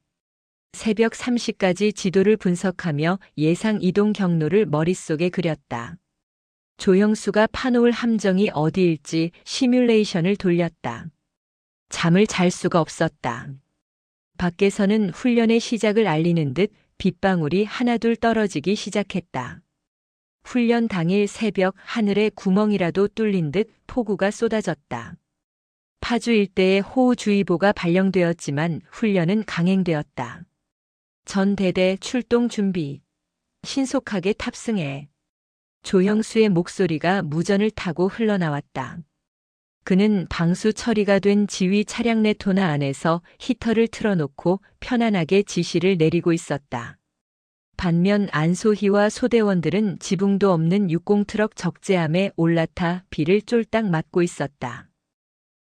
새벽 3시까지 지도를 분석하며 예상 이동 경로를 머릿속에 그렸다. 조형수가 파놓을 함정이 어디일지 시뮬레이션을 돌렸다. 잠을 잘 수가 없었다. 밖에서는 훈련의 시작을 알리는 듯 빗방울이 하나둘 떨어지기 시작했다. 훈련 당일 새벽 하늘에 구멍이라도 뚫린 듯 폭우가 쏟아졌다. 파주 일대에 호우주의보가 발령되었지만 훈련은 강행되었다. 전 대대 출동 준비. 신속하게 탑승해. 조형수의 목소리가 무전을 타고 흘러나왔다. 그는 방수 처리가 된 지휘 차량 네토나 안에서 히터를 틀어놓고 편안하게 지시를 내리고 있었다. 반면 안소희와 소대원들은 지붕도 없는 60트럭 적재함에 올라타 비를 쫄딱 맞고 있었다.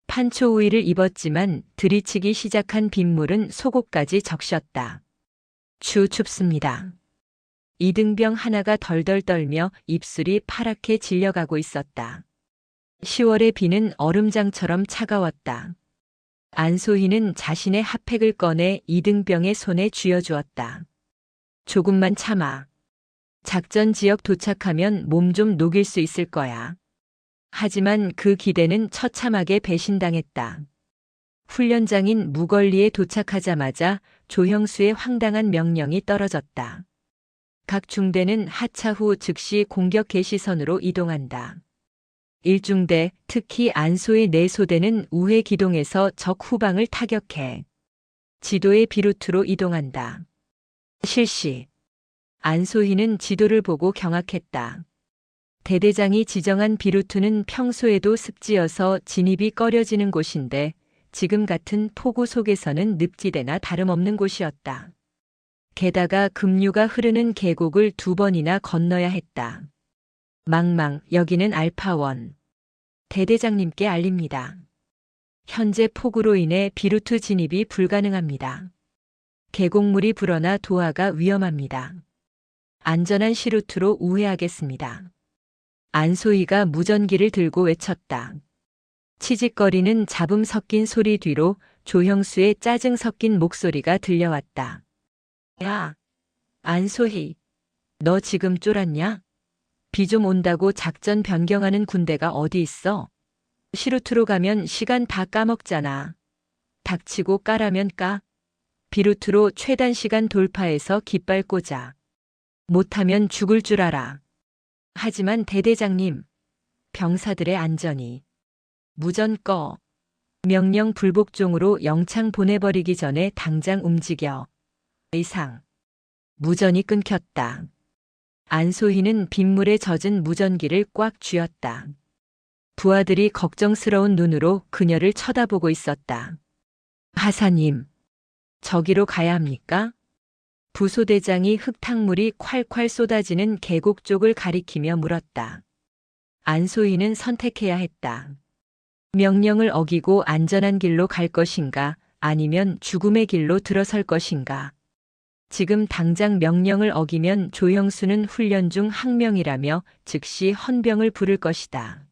판초 우위를 입었지만 들이치기 시작한 빗물은 속옷까지 적셨다. 춥습니다. 이등병 하나가 덜덜 떨며 입술이 파랗게 질려가고 있었다. 10월의 비는 얼음장처럼 차가웠다. 안소희는 자신의 핫팩을 꺼내 이등병의 손에 쥐어주었다. 조금만 참아. 작전 지역 도착하면 몸 좀 녹일 수 있을 거야. 하지만 그 기대는 처참하게 배신당했다. 훈련장인 무걸리에 도착하자마자 조형수의 황당한 명령이 떨어졌다. 각 중대는 하차 후 즉시 공격 개시선으로 이동한다. 1중대, 특히 안소의 4소대는 우회 기동해서 적 후방을 타격해. 지도의 비루트로 이동한다. 실시. 안소희는 지도를 보고 경악했다. 대대장이 지정한 비루트는 평소에도 습지여서 진입이 꺼려지는 곳인데 지금 같은 폭우 속에서는 늪지대나 다름없는 곳이었다. 게다가 급류가 흐르는 계곡을 2번이나 건너야 했다. 망망, 여기는 알파원. 대대장님께 알립니다. 현재 폭우로 인해 비루트 진입이 불가능합니다. 계곡물이 불어나 도하가 위험합니다. 안전한 시루트로 우회하겠습니다. 안소희가 무전기를 들고 외쳤다. 치직거리는 잡음 섞인 소리 뒤로 조형수의 짜증 섞인 목소리가 들려왔다. 야, 안소희, 너 지금 쫄았냐? 비 좀 온다고 작전 변경하는 군대가 어디 있어? 시루트로 가면 시간 다 까먹잖아. 닥치고 까라면 까. 비루트로 최단 시간 돌파해서 깃발 꽂아. 못하면 죽을 줄 알아. 하지만 대대장님, 병사들의 안전이. 무전 꺼. 명령 불복종으로 영창 보내버리기 전에 당장 움직여. 이상. 무전이 끊겼다. 안소희는 빗물에 젖은 무전기를 꽉 쥐었다. 부하들이 걱정스러운 눈으로 그녀를 쳐다보고 있었다. 하사님, 저기로 가야 합니까? 부소대장이 흙탕물이 콸콸 쏟아지는 계곡 쪽을 가리키며 물었다. 안소희는 선택해야 했다. 명령을 어기고 안전한 길로 갈 것인가, 아니면 죽음의 길로 들어설 것인가. 지금 당장 명령을 어기면 조형수는 훈련 중 항명이라며 즉시 헌병을 부를 것이다.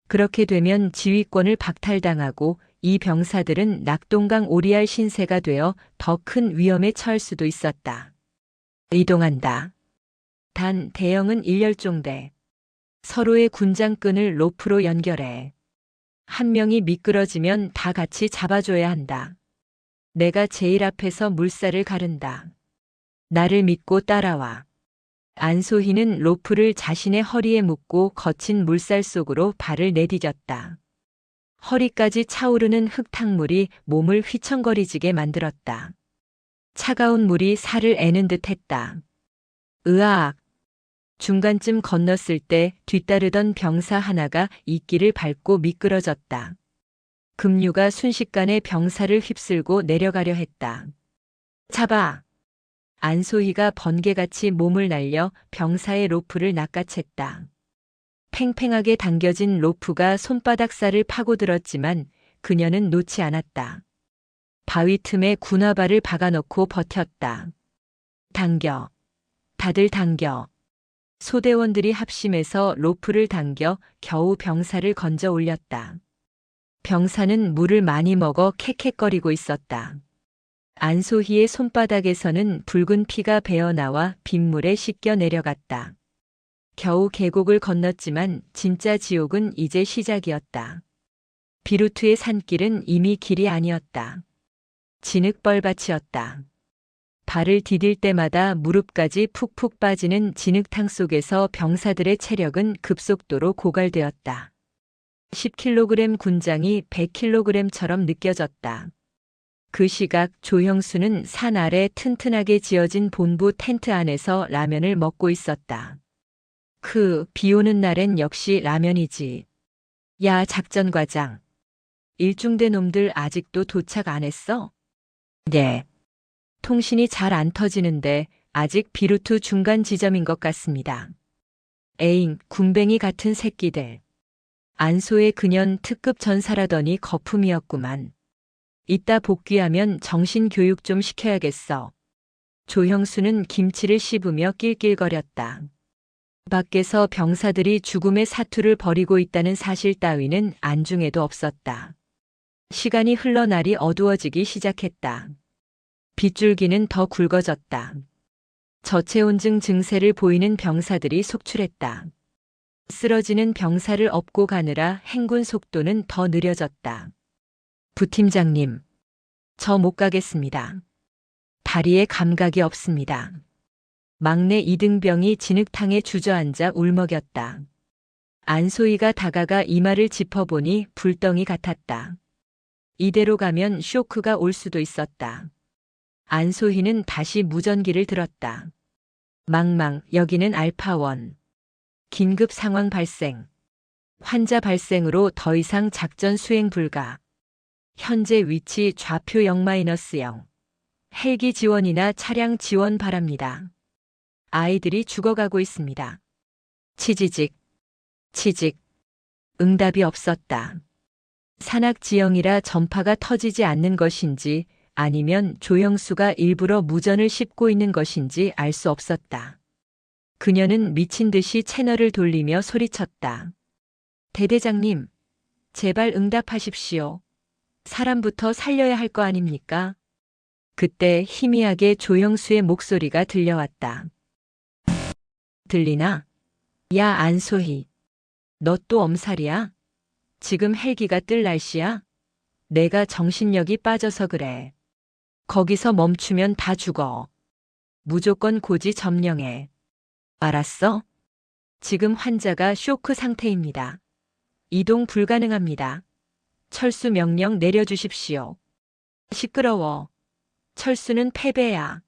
그렇게 되면 지휘권을 박탈당하고 이 병사들은 낙동강 오리알 신세가 되어 더 큰 위험에 처할 수도 있었다. 이동한다. 단 대형은 일렬종대. 서로의 군장끈을 로프로 연결해. 한 명이 미끄러지면 다 같이 잡아줘야 한다. 내가 제일 앞에서 물살을 가른다. 나를 믿고 따라와. 안소희는 로프를 자신의 허리에 묶고 거친 물살 속으로 발을 내디뎠다. 허리까지 차오르는 흙탕물이 몸을 휘청거리지게 만들었다. 차가운 물이 살을 애는 듯 했다. 으악! 중간쯤 건넜을 때 뒤따르던 병사 하나가 이끼를 밟고 미끄러졌다. 급류가 순식간에 병사를 휩쓸고 내려가려 했다. 잡아! 안소희가 번개같이 몸을 날려 병사의 로프를 낚아챘다. 팽팽하게 당겨진 로프가 손바닥 살을 파고들었지만 그녀는 놓지 않았다. 바위 틈에 군화발을 박아넣고 버텼다. 당겨. 다들 당겨. 소대원들이 합심해서 로프를 당겨 겨우 병사를 건져 올렸다. 병사는 물을 많이 먹어 캑캑거리고 있었다. 안소희의 손바닥에서는 붉은 피가 배어나와 빗물에 씻겨 내려갔다. 겨우 계곡을 건넜지만 진짜 지옥은 이제 시작이었다. 비루트의 산길은 이미 길이 아니었다. 진흙벌밭이었다. 발을 디딜 때마다 무릎까지 푹푹 빠지는 진흙탕 속에서 병사들의 체력은 급속도로 고갈되었다. 10kg 군장이 100kg처럼 느껴졌다. 그 시각 조형수는 산 아래 튼튼하게 지어진 본부 텐트 안에서 라면을 먹고 있었다. 비 오는 날엔 역시 라면이지. 야, 작전과장. 일중대 놈들 아직도 도착 안 했어? 네. 통신이 잘 안 터지는데 아직 비루트 중간 지점인 것 같습니다. 에잉, 군뱅이 같은 새끼들. 안소의 그년 특급 전사라더니 거품이었구만. 이따 복귀하면 정신교육 좀 시켜야겠어. 조형수는 김치를 씹으며 낄낄거렸다. 밖에서 병사들이 죽음의 사투를 벌이고 있다는 사실 따위는 안중에도 없었다. 시간이 흘러 날이 어두워지기 시작했다. 빗줄기는 더 굵어졌다. 저체온증 증세를 보이는 병사들이 속출했다. 쓰러지는 병사를 업고 가느라 행군 속도는 더 느려졌다. 부팀장님, 저 못 가겠습니다. 다리에 감각이 없습니다. 막내 이등병이 진흙탕에 주저앉아 울먹였다. 안소희가 다가가 이마를 짚어보니 불덩이 같았다. 이대로 가면 쇼크가 올 수도 있었다. 안소희는 다시 무전기를 들었다. 망망, 여기는 알파원. 긴급 상황 발생. 환자 발생으로 더 이상 작전 수행 불가. 현재 위치 좌표 0-0. 헬기 지원이나 차량 지원 바랍니다. 아이들이 죽어가고 있습니다. 치지직, 치직. 응답이 없었다. 산악 지형이라 전파가 터지지 않는 것인지 아니면 조형수가 일부러 무전을 씹고 있는 것인지 알 수 없었다. 그녀는 미친 듯이 채널을 돌리며 소리쳤다. 대대장님, 제발 응답하십시오. 사람부터 살려야 할 거 아닙니까? 그때 희미하게 조형수의 목소리가 들려왔다. 들리나? 야, 안소희. 너 또 엄살이야? 지금 헬기가 뜰 날씨야? 내가 정신력이 빠져서 그래. 거기서 멈추면 다 죽어. 무조건 고지 점령해. 알았어? 지금 환자가 쇼크 상태입니다. 이동 불가능합니다. 철수 명령 내려주십시오. 시끄러워. 철수는 패배야.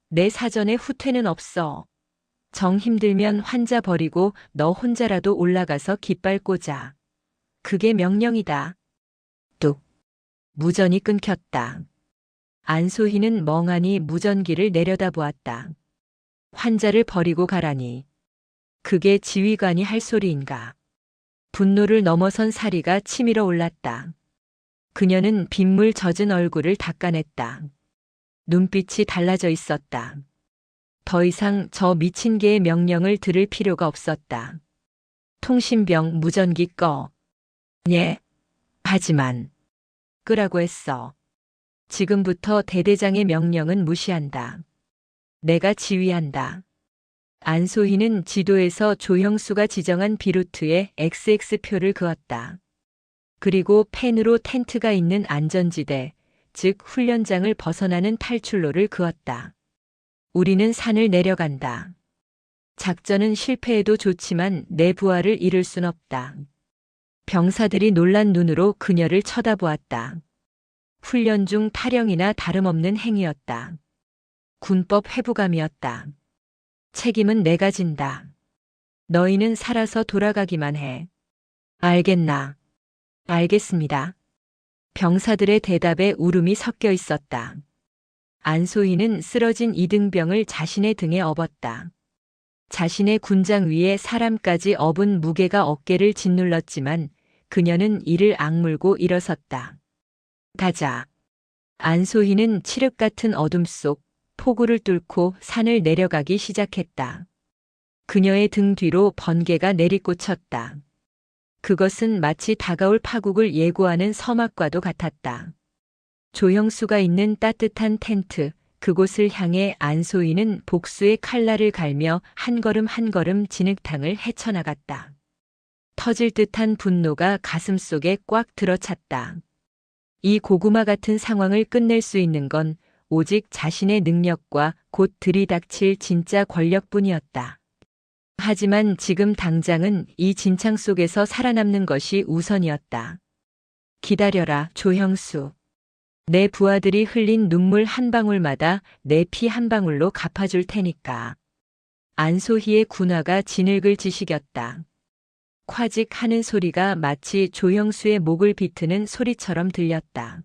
내 사전에 후퇴는 없어. 정 힘들면 환자 버리고 너 혼자라도 올라가서 깃발 꽂아. 그게 명령이다. 뚝. 무전이 끊겼다. 안소희는 멍하니 무전기를 내려다보았다. 환자를 버리고 가라니. 그게 지휘관이 할 소리인가. 분노를 넘어선 사리가 치밀어 올랐다. 그녀는 빗물 젖은 얼굴을 닦아냈다. 눈빛이 달라져 있었다. 더 이상 저 미친 개의 명령을 들을 필요가 없었다. 통신병 무전기 꺼. 예. 하지만 끄라고 했어. 지금부터 대대장의 명령은 무시한다. 내가 지휘한다. 안소희는 지도에서 조형수가 지정한 비루트에 XX표를 그었다. 그리고 펜으로 텐트가 있는 안전지대, 즉 훈련장을 벗어나는 탈출로를 그었다. 우리는 산을 내려간다. 작전은 실패해도 좋지만 내 부하를 잃을 순 없다. 병사들이 놀란 눈으로 그녀를 쳐다보았다. 훈련 중 탈영이나 다름없는 행위였다. 군법 회부감이었다. 책임은 내가 진다. 너희는 살아서 돌아가기만 해. 알겠나? 알겠습니다. 병사들의 대답에 울음이 섞여 있었다. 안소희는 쓰러진 이등병을 자신의 등에 업었다. 자신의 군장 위에 사람까지 업은 무게가 어깨를 짓눌렀지만 그녀는 이를 악물고 일어섰다. 가자. 안소희는 칠흑 같은 어둠 속 폭우를 뚫고 산을 내려가기 시작했다. 그녀의 등 뒤로 번개가 내리꽂혔다. 그것은 마치 다가올 파국을 예고하는 서막과도 같았다. 조형수가 있는 따뜻한 텐트, 그곳을 향해 안소희는 복수의 칼날을 갈며 한 걸음 한 걸음 진흙탕을 헤쳐나갔다. 터질 듯한 분노가 가슴속에 꽉 들어찼다. 이 고구마 같은 상황을 끝낼 수 있는 건 오직 자신의 능력과 곧 들이닥칠 진짜 권력뿐이었다. 하지만 지금 당장은 이 진창 속에서 살아남는 것이 우선이었다. 기다려라, 조형수. 내 부하들이 흘린 눈물 한 방울마다 내 피 한 방울로 갚아줄 테니까. 안소희의 군화가 진흙을 지시겼다. 콰직 하는 소리가 마치 조형수의 목을 비트는 소리처럼 들렸다.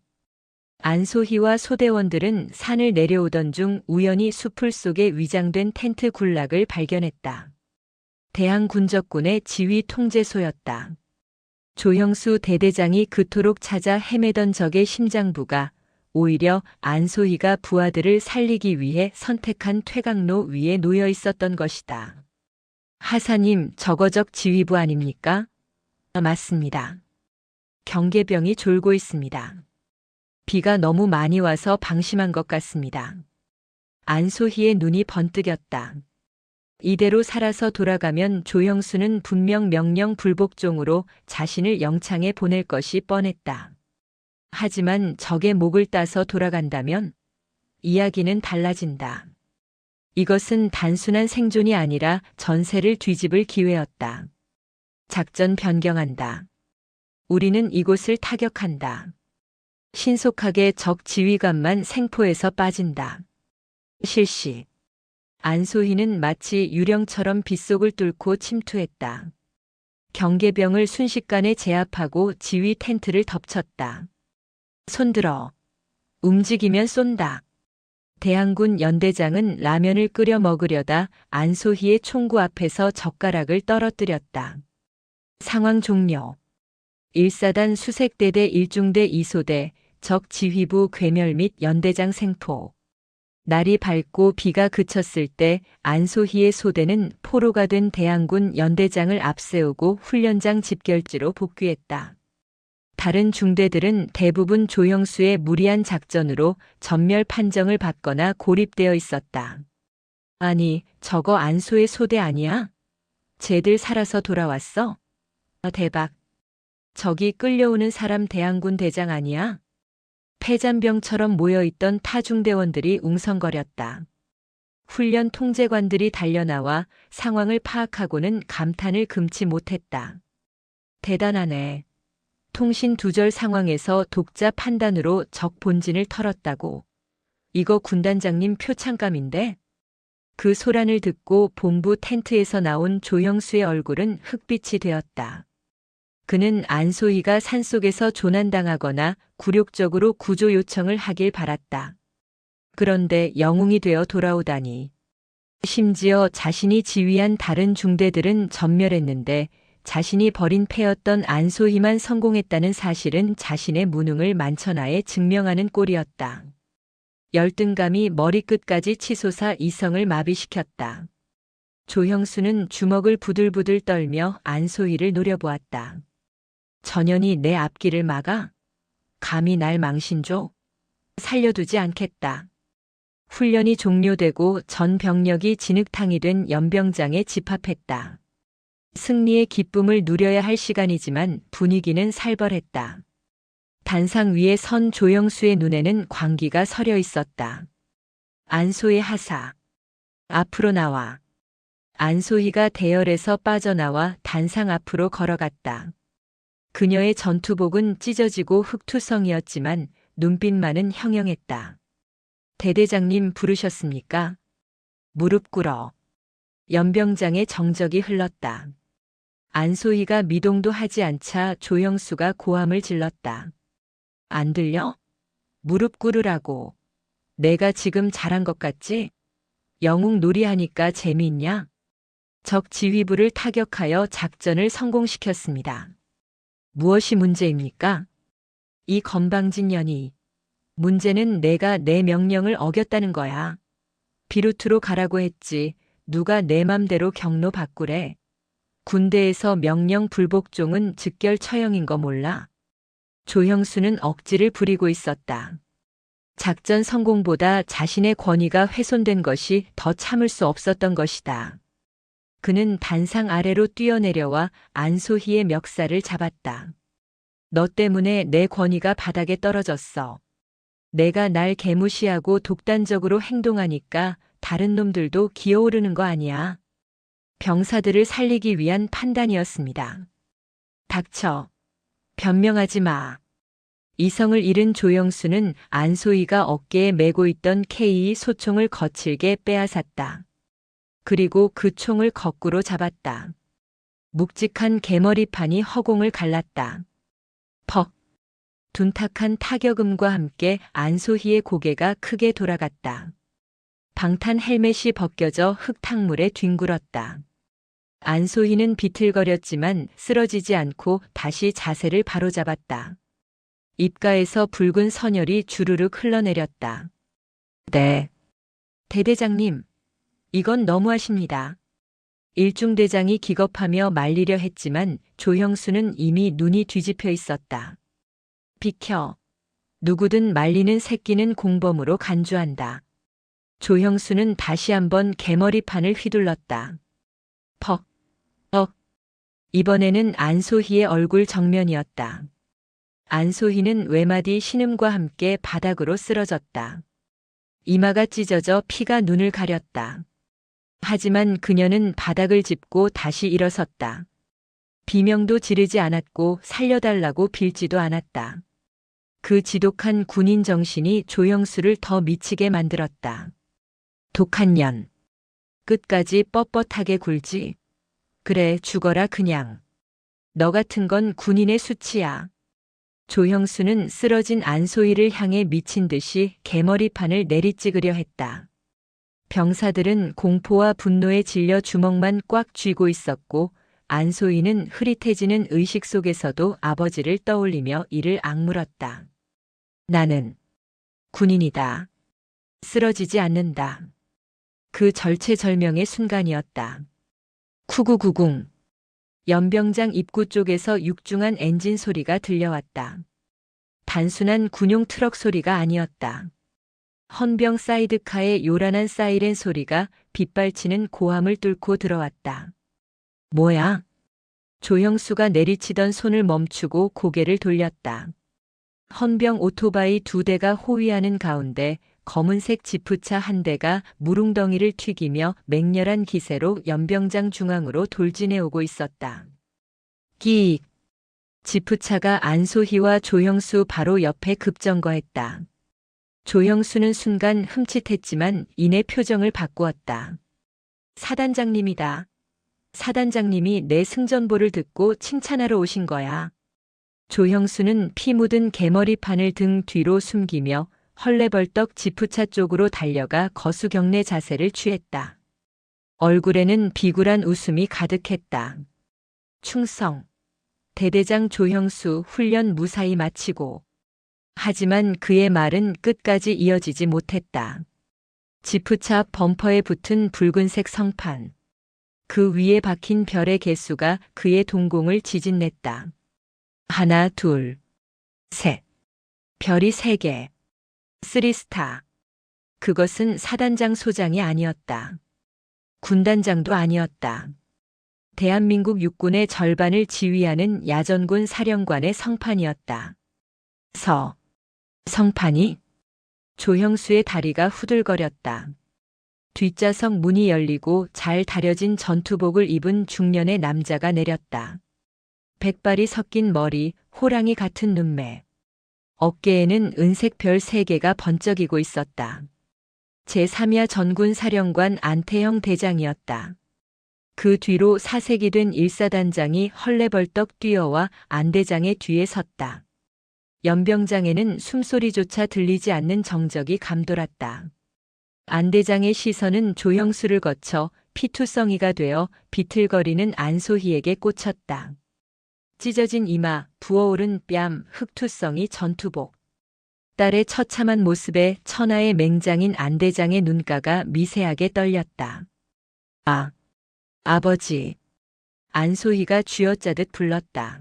안소희와 소대원들은 산을 내려오던 중 우연히 수풀 속에 위장된 텐트 군락을 발견했다. 대항군적군의 지휘 통제소였다. 조형수 대대장이 그토록 찾아 헤매던 적의 심장부가 오히려 안소희가 부하들을 살리기 위해 선택한 퇴각로 위에 놓여 있었던 것이다. 하사님, 저거적 지휘부 아닙니까? 맞습니다. 경계병이 졸고 있습니다. 비가 너무 많이 와서 방심한 것 같습니다. 안소희의 눈이 번뜩였다. 이대로 살아서 돌아가면 조형수는 분명 명령 불복종으로 자신을 영창에 보낼 것이 뻔했다. 하지만 적의 목을 따서 돌아간다면 이야기는 달라진다. 이것은 단순한 생존이 아니라 전세를 뒤집을 기회였다. 작전 변경한다. 우리는 이곳을 타격한다. 신속하게 적 지휘관만 생포에서 빠진다. 실시. 안소희는 마치 유령처럼 빗속을 뚫고 침투했다. 경계병을 순식간에 제압하고 지휘 텐트를 덮쳤다. 손들어. 움직이면 쏜다. 대항군 연대장은 라면을 끓여 먹으려다 안소희의 총구 앞에서 젓가락을 떨어뜨렸다. 상황 종료. 1사단 수색대대 1중대 2소대, 적 지휘부 괴멸 및 연대장 생포. 날이 밝고 비가 그쳤을 때 안소희의 소대는 포로가 된 대항군 연대장을 앞세우고 훈련장 집결지로 복귀했다. 다른 중대들은 대부분 조형수의 무리한 작전으로 전멸 판정을 받거나 고립되어 있었다. 아니, 저거 안소의 소대 아니야? 쟤들 살아서 돌아왔어? 대박. 저기 끌려오는 사람 대항군 대장 아니야? 폐잔병처럼 모여있던 타중대원들이 웅성거렸다. 훈련 통제관들이 달려나와 상황을 파악하고는 감탄을 금치 못했다. 대단하네. 통신 두절 상황에서 독자 판단으로 적 본진을 털었다고. 이거 군단장님 표창감인데? 그 소란을 듣고 본부 텐트에서 나온 조형수의 얼굴은 흑빛이 되었다. 그는 안소희가 산속에서 조난당하거나 굴욕적으로 구조 요청을 하길 바랐다. 그런데 영웅이 되어 돌아오다니. 심지어 자신이 지휘한 다른 중대들은 전멸했는데 자신이 버린 패였던 안소희만 성공했다는 사실은 자신의 무능을 만천하에 증명하는 꼴이었다. 열등감이 머리끝까지 치솟아 이성을 마비시켰다. 조형수는 주먹을 부들부들 떨며 안소희를 노려보았다. 전현이 내 앞길을 막아? 감히 날 망신줘? 살려두지 않겠다. 훈련이 종료되고 전 병력이 진흙탕이 된 연병장에 집합했다. 승리의 기쁨을 누려야 할 시간이지만 분위기는 살벌했다. 단상 위에 선 조형수의 눈에는 광기가 서려 있었다. 안소의 하사. 앞으로 나와. 안소희가 대열에서 빠져나와 단상 앞으로 걸어갔다. 그녀의 전투복은 찢어지고 흙투성이었지만 눈빛만은 형형했다. 대대장님 부르셨습니까? 무릎 꿇어. 연병장의 정적이 흘렀다. 안소희가 미동도 하지 않자 조형수가 고함을 질렀다. 안 들려? 무릎 꿇으라고. 내가 지금 잘한 것 같지? 영웅 놀이하니까 재미있냐? 적 지휘부를 타격하여 작전을 성공시켰습니다. 무엇이 문제입니까? 이 건방진 년이. 문제는 내가 내 명령을 어겼다는 거야. 비루트로 가라고 했지. 누가 내 맘대로 경로 바꾸래. 군대에서 명령 불복종은 즉결 처형인 거 몰라. 조형수는 억지를 부리고 있었다. 작전 성공보다 자신의 권위가 훼손된 것이 더 참을 수 없었던 것이다. 그는 단상 아래로 뛰어내려와 안소희의 멱살을 잡았다. 너 때문에 내 권위가 바닥에 떨어졌어. 내가 날 개무시하고 독단적으로 행동하니까 다른 놈들도 기어오르는 거 아니야. 병사들을 살리기 위한 판단이었습니다. 닥쳐. 변명하지 마. 이성을 잃은 조영수는 안소희가 어깨에 메고 있던 K2 소총을 거칠게 빼앗았다. 그리고 그 총을 거꾸로 잡았다. 묵직한 개머리판이 허공을 갈랐다. 퍽. 둔탁한 타격음과 함께 안소희의 고개가 크게 돌아갔다. 방탄 헬멧이 벗겨져 흙탕물에 뒹굴었다. 안소희는 비틀거렸지만 쓰러지지 않고 다시 자세를 바로잡았다. 입가에서 붉은 선혈이 주르륵 흘러내렸다. 네. 대대장님, 이건 너무하십니다. 일중대장이 기겁하며 말리려 했지만 조형수는 이미 눈이 뒤집혀 있었다. 비켜. 누구든 말리는 새끼는 공범으로 간주한다. 조형수는 다시 한번 개머리판을 휘둘렀다. 퍽. 이번에는 안소희의 얼굴 정면이었다. 안소희는 외마디 신음과 함께 바닥으로 쓰러졌다. 이마가 찢어져 피가 눈을 가렸다. 하지만 그녀는 바닥을 짚고 다시 일어섰다. 비명도 지르지 않았고 살려달라고 빌지도 않았다. 그 지독한 군인 정신이 조형수를 더 미치게 만들었다. 독한 년. 끝까지 뻣뻣하게 굴지. 그래, 죽어라 그냥. 너 같은 건 군인의 수치야. 조형수는 쓰러진 안소희를 향해 미친 듯이 개머리판을 내리찍으려 했다. 병사들은 공포와 분노에 질려 주먹만 꽉 쥐고 있었고 안소희는 흐릿해지는 의식 속에서도 아버지를 떠올리며 이를 악물었다. 나는 군인이다. 쓰러지지 않는다. 그 절체절명의 순간이었다. 쿠구구궁. 연병장 입구 쪽에서 육중한 엔진 소리가 들려왔다. 단순한 군용 트럭 소리가 아니었다. 헌병 사이드카의 요란한 사이렌 소리가 빗발치는 고함을 뚫고 들어왔다. 뭐야? 조형수가 내리치던 손을 멈추고 고개를 돌렸다. 헌병 오토바이 2대가 호위하는 가운데 검은색 지프차 한 대가 무릉덩이를 튀기며 맹렬한 기세로 연병장 중앙으로 돌진해 오고 있었다. 끼익. 지프차가 안소희와 조형수 바로 옆에 급정거했다. 조형수는 순간 흠칫했지만 이내 표정을 바꾸었다. 사단장님이다. 사단장님이 내 승전보를 듣고 칭찬하러 오신 거야. 조형수는 피 묻은 개머리판을 등 뒤로 숨기며 헐레벌떡 지프차 쪽으로 달려가 거수경례 자세를 취했다. 얼굴에는 비굴한 웃음이 가득했다. 충성. 대대장 조형수 훈련 무사히 마치고. 하지만 그의 말은 끝까지 이어지지 못했다. 지프차 범퍼에 붙은 붉은색 성판. 그 위에 박힌 별의 개수가 그의 동공을 지진냈다. 하나, 둘, 셋. 별이 3개. 3스타. 그것은 사단장 소장이 아니었다. 군단장도 아니었다. 대한민국 육군의 절반을 지휘하는 야전군 사령관의 성판이었다. 성판이? 조형수의 다리가 후들거렸다. 뒷좌석 문이 열리고 잘 다려진 전투복을 입은 중년의 남자가 내렸다. 백발이 섞인 머리, 호랑이 같은 눈매. 어깨에는 은색 별 3개가 번쩍이고 있었다. 제3야 전군 사령관 안태형 대장이었다. 그 뒤로 사색이 된 1사단장이 헐레벌떡 뛰어와 안 대장의 뒤에 섰다. 연병장에는 숨소리조차 들리지 않는 정적이 감돌았다. 안 대장의 시선은 조형수를 거쳐 피투성이가 되어 비틀거리는 안소희에게 꽂혔다. 찢어진 이마, 부어오른 뺨, 흑투성이 전투복. 딸의 처참한 모습에 천하의 맹장인 안 대장의 눈가가 미세하게 떨렸다. 아, 아버지. 안소희가 쥐어짜듯 불렀다.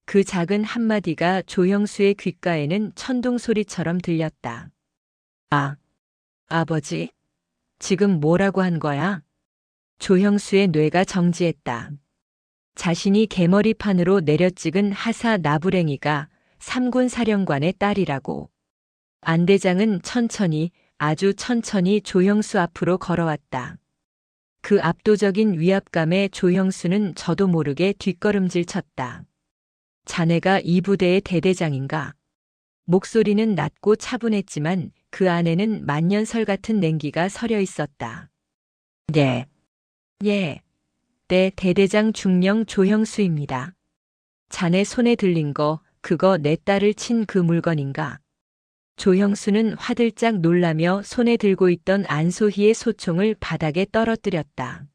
그 작은 한마디가 조형수의 귓가에는 천둥 소리처럼 들렸다. 아, 아버지? 지금 뭐라고 한 거야? 조형수의 뇌가 정지했다. 자신이 개머리판으로 내려찍은 하사 나부랭이가 3군 사령관의 딸이라고. 안 대장은 천천히, 아주 천천히 조형수 앞으로 걸어왔다. 그 압도적인 위압감에 조형수는 저도 모르게 뒷걸음질 쳤다. 자네가 이 부대의 대대장인가? 목소리는 낮고 차분했지만 그 안에는 만년설 같은 냉기가 서려 있었다. 네. 예. 내 대대장 중령 조형수입니다. 자네 손에 들린 거, 그거 내 딸을 친 그 물건인가? 조형수는 화들짝 놀라며 손에 들고 있던 안소희의 소총을 바닥에 떨어뜨렸다.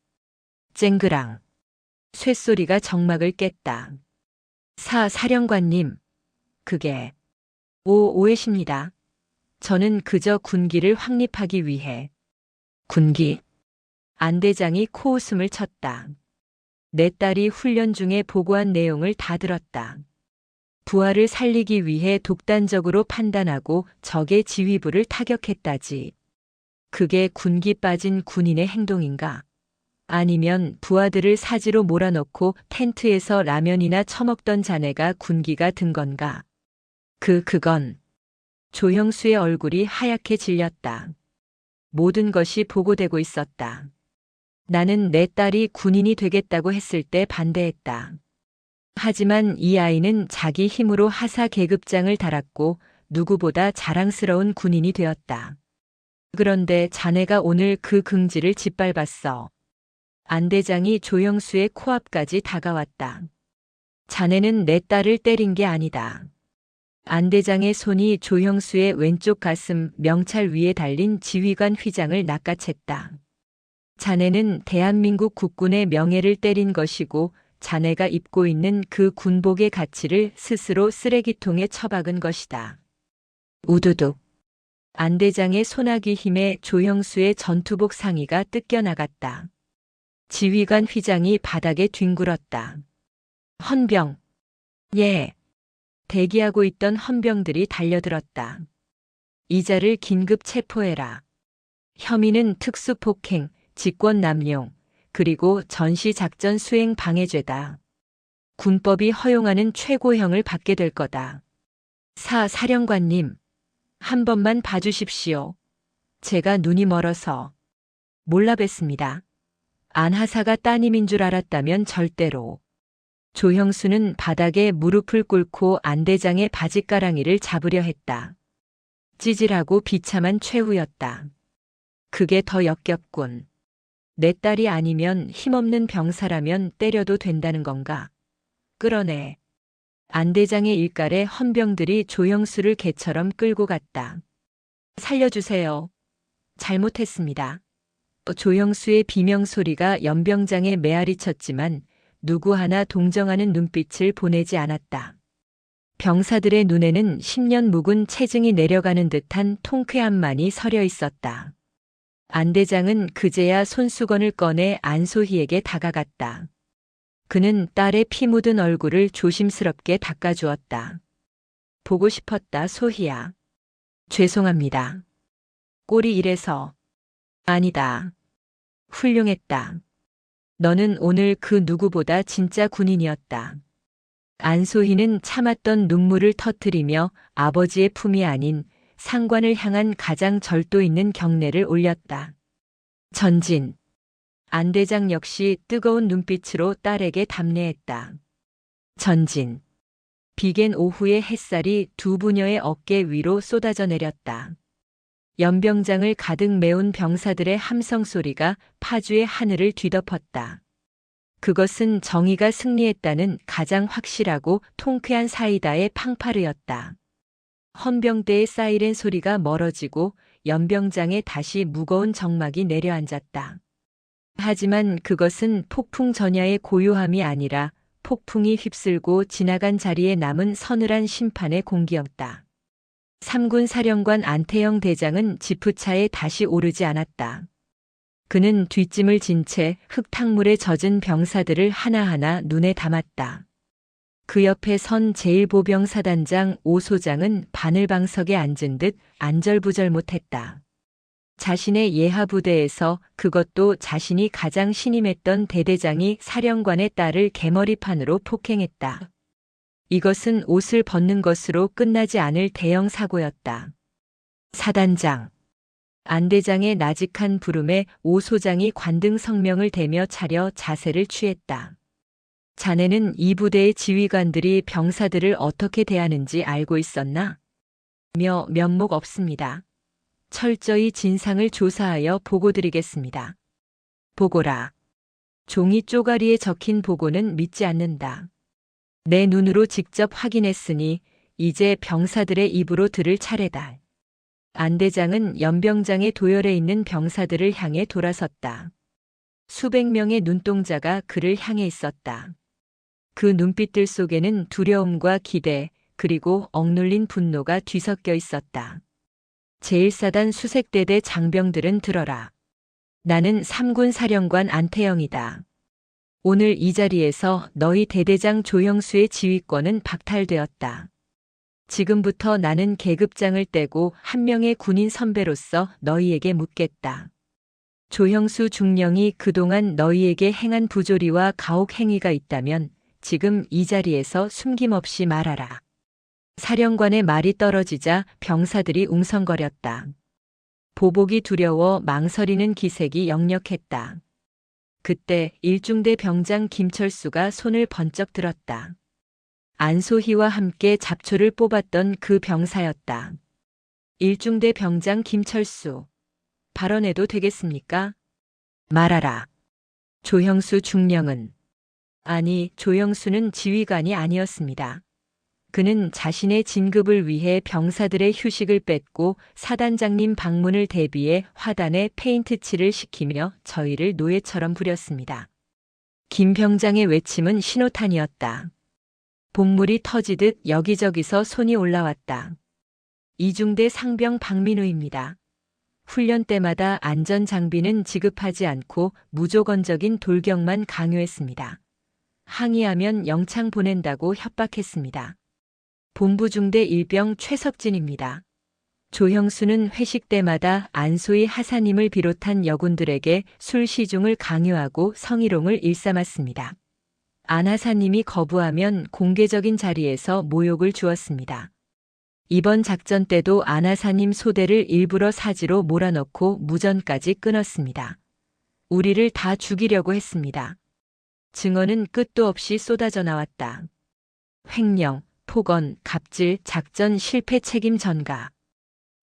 쨍그랑. 쇳소리가 정막을 깼다. 사령관님. 그게. 오해십니다. 저는 그저 군기를 확립하기 위해. 군기. 안 대장이 코웃음을 쳤다. 내 딸이 훈련 중에 보고한 내용을 다 들었다. 부하를 살리기 위해 독단적으로 판단하고 적의 지휘부를 타격했다지. 그게 군기 빠진 군인의 행동인가? 아니면 부하들을 사지로 몰아넣고 텐트에서 라면이나 처먹던 자네가 군기가 든 건가? 그건. 조형수의 얼굴이 하얗게 질렸다. 모든 것이 보고되고 있었다. 나는 내 딸이 군인이 되겠다고 했을 때 반대했다. 하지만 이 아이는 자기 힘으로 하사 계급장을 달았고 누구보다 자랑스러운 군인이 되었다. 그런데 자네가 오늘 그 긍지를 짓밟았어. 안 대장이 조형수의 코앞까지 다가왔다. 자네는 내 딸을 때린 게 아니다. 안 대장의 손이 조형수의 왼쪽 가슴 명찰 위에 달린 지휘관 휘장을 낚아챘다. 자네는 대한민국 국군의 명예를 때린 것이고 자네가 입고 있는 그 군복의 가치를 스스로 쓰레기통에 처박은 것이다. 우두둑. 안 대장의 소나기 힘에 조형수의 전투복 상의가 뜯겨나갔다. 지휘관 휘장이 바닥에 뒹굴었다. 헌병. 예. 대기하고 있던 헌병들이 달려들었다. 이자를 긴급 체포해라. 혐의는 특수폭행, 직권남용, 그리고 전시작전 수행 방해죄다. 군법이 허용하는 최고형을 받게 될 거다. 사령관님, 한 번만 봐주십시오. 제가 눈이 멀어서. 몰라 뵀습니다. 안하사가 따님인 줄 알았다면 절대로. 조형수는 바닥에 무릎을 꿇고 안 대장의 바짓가랑이를 잡으려 했다. 찌질하고 비참한 최후였다. 그게 더 역겹군. 내 딸이 아니면 힘없는 병사라면 때려도 된다는 건가? 끌어내. 안 대장의 일갈에 헌병들이 조형수를 개처럼 끌고 갔다. 살려주세요. 잘못했습니다. 조형수의 비명소리가 연병장에 메아리 쳤지만 누구 하나 동정하는 눈빛을 보내지 않았다. 병사들의 눈에는 10년 묵은 체증이 내려가는 듯한 통쾌함만이 서려 있었다. 안 대장은 그제야 손수건을 꺼내 안소희에게 다가갔다. 그는 딸의 피 묻은 얼굴을 조심스럽게 닦아주었다. 보고 싶었다, 소희야. 죄송합니다. 꼴이 이래서. 아니다. 훌륭했다. 너는 오늘 그 누구보다 진짜 군인이었다. 안소희는 참았던 눈물을 터뜨리며 아버지의 품이 아닌 상관을 향한 가장 절도 있는 경례를 올렸다. 전진. 안 대장 역시 뜨거운 눈빛으로 딸에게 답례했다. 전진. 비갠 오후의 햇살이 두 부녀의 어깨 위로 쏟아져 내렸다. 연병장을 가득 메운 병사들의 함성 소리가 파주의 하늘을 뒤덮었다. 그것은 정의가 승리했다는 가장 확실하고 통쾌한 사이다의 팡파르였다. 헌병대의 사이렌 소리가 멀어지고 연병장에 다시 무거운 정막이 내려앉았다. 하지만 그것은 폭풍 전야의 고요함이 아니라 폭풍이 휩쓸고 지나간 자리에 남은 서늘한 심판의 공기였다. 3군 사령관 안태영 대장은 지프차에 다시 오르지 않았다. 그는 뒷짐을 진 채 흙탕물에 젖은 병사들을 하나하나 눈에 담았다. 그 옆에 선 제1보병사단장 오소장은 바늘방석에 앉은 듯 안절부절 못했다. 자신의 예하 부대에서, 그것도 자신이 가장 신임했던 대대장이 사령관의 딸을 개머리판으로 폭행했다. 이것은 옷을 벗는 것으로 끝나지 않을 대형 사고였다. 사단장. 안대장의 나직한 부름에 오소장이 관등 성명을 대며 차려 자세를 취했다. 자네는 이 부대의 지휘관들이 병사들을 어떻게 대하는지 알고 있었나? 면목 없습니다. 철저히 진상을 조사하여 보고드리겠습니다. 보고라. 종이 쪼가리에 적힌 보고는 믿지 않는다. 내 눈으로 직접 확인했으니 이제 병사들의 입으로 들을 차례다. 안대장은 연병장의 도열에 있는 병사들을 향해 돌아섰다. 수백 명의 눈동자가 그를 향해 있었다. 그 눈빛들 속에는 두려움과 기대, 그리고 억눌린 분노가 뒤섞여 있었다. 제1사단 수색대대 장병들은 들어라. 나는 3군 사령관 안태영이다. 오늘 이 자리에서 너희 대대장 조형수의 지휘권은 박탈되었다. 지금부터 나는 계급장을 떼고 한 명의 군인 선배로서 너희에게 묻겠다. 조형수 중령이 그동안 너희에게 행한 부조리와 가혹 행위가 있다면 지금 이 자리에서 숨김없이 말하라. 사령관의 말이 떨어지자 병사들이 웅성거렸다. 보복이 두려워 망설이는 기색이 역력했다. 그때 일중대 병장 김철수가 손을 번쩍 들었다. 안소희와 함께 잡초를 뽑았던 그 병사였다. 일중대 병장 김철수. 발언해도 되겠습니까? 말하라. 조형수 중령은. 아니, 조형수는 지휘관이 아니었습니다. 그는 자신의 진급을 위해 병사들의 휴식을 뺏고 사단장님 방문을 대비해 화단에 페인트칠을 시키며 저희를 노예처럼 부렸습니다. 김 병장의 외침은 신호탄이었다. 본물이 터지듯 여기저기서 손이 올라왔다. 이중대 상병 박민우입니다. 훈련 때마다 안전장비는 지급하지 않고 무조건적인 돌격만 강요했습니다. 항의하면 영창 보낸다고 협박했습니다. 본부중대 일병 최석진입니다. 조형수는 회식 때마다 안소희 하사님을 비롯한 여군들에게 술 시중을 강요하고 성희롱을 일삼았습니다. 안 하사님이 거부하면 공개적인 자리에서 모욕을 주었습니다. 이번 작전 때도 안 하사님 소대를 일부러 사지로 몰아넣고 무전까지 끊었습니다. 우리를 다 죽이려고 했습니다. 증언은 끝도 없이 쏟아져 나왔다. 횡령, 폭언, 갑질, 작전 실패 책임 전가.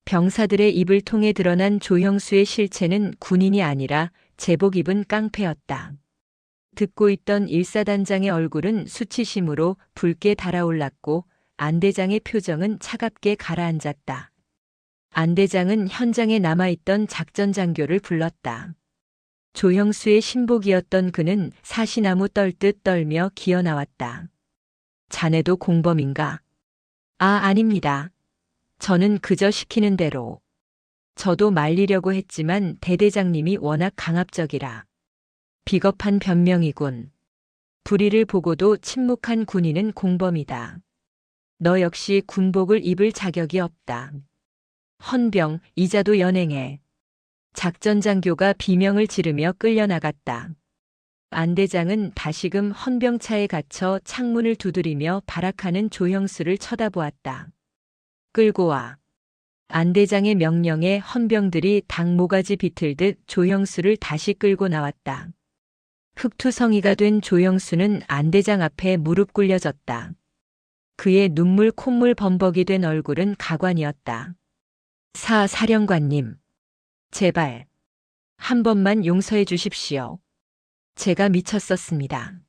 병사들의 입을 통해 드러난 조형수의 실체는 군인이 아니라 제복 입은 깡패였다. 듣고 있던 일사단장의 얼굴은 수치심으로 붉게 달아올랐고 안대장의 표정은 차갑게 가라앉았다. 안대장은 현장에 남아있던 작전장교를 불렀다. 조형수의 신복이었던 그는 사시나무 떨듯 떨며 기어나왔다. 자네도 공범인가? 아닙니다. 저는 그저 시키는 대로. 저도 말리려고 했지만 대대장님이 워낙 강압적이라. 비겁한 변명이군. 불의를 보고도 침묵한 군인은 공범이다. 너 역시 군복을 입을 자격이 없다. 헌병, 이자도 연행해. 작전장교가 비명을 지르며 끌려나갔다. 안대장은 다시금 헌병차에 갇혀 창문을 두드리며 발악하는 조형수를 쳐다보았다. 끌고 와. 안대장의 명령에 헌병들이 닭모가지 비틀듯 조형수를 다시 끌고 나왔다. 흑투성이가 된 조형수는 안대장 앞에 무릎 꿇려졌다. 그의 눈물 콧물 범벅이 된 얼굴은 가관이었다. 사령관님. 제발. 한 번만 용서해 주십시오. 제가 미쳤었습니다.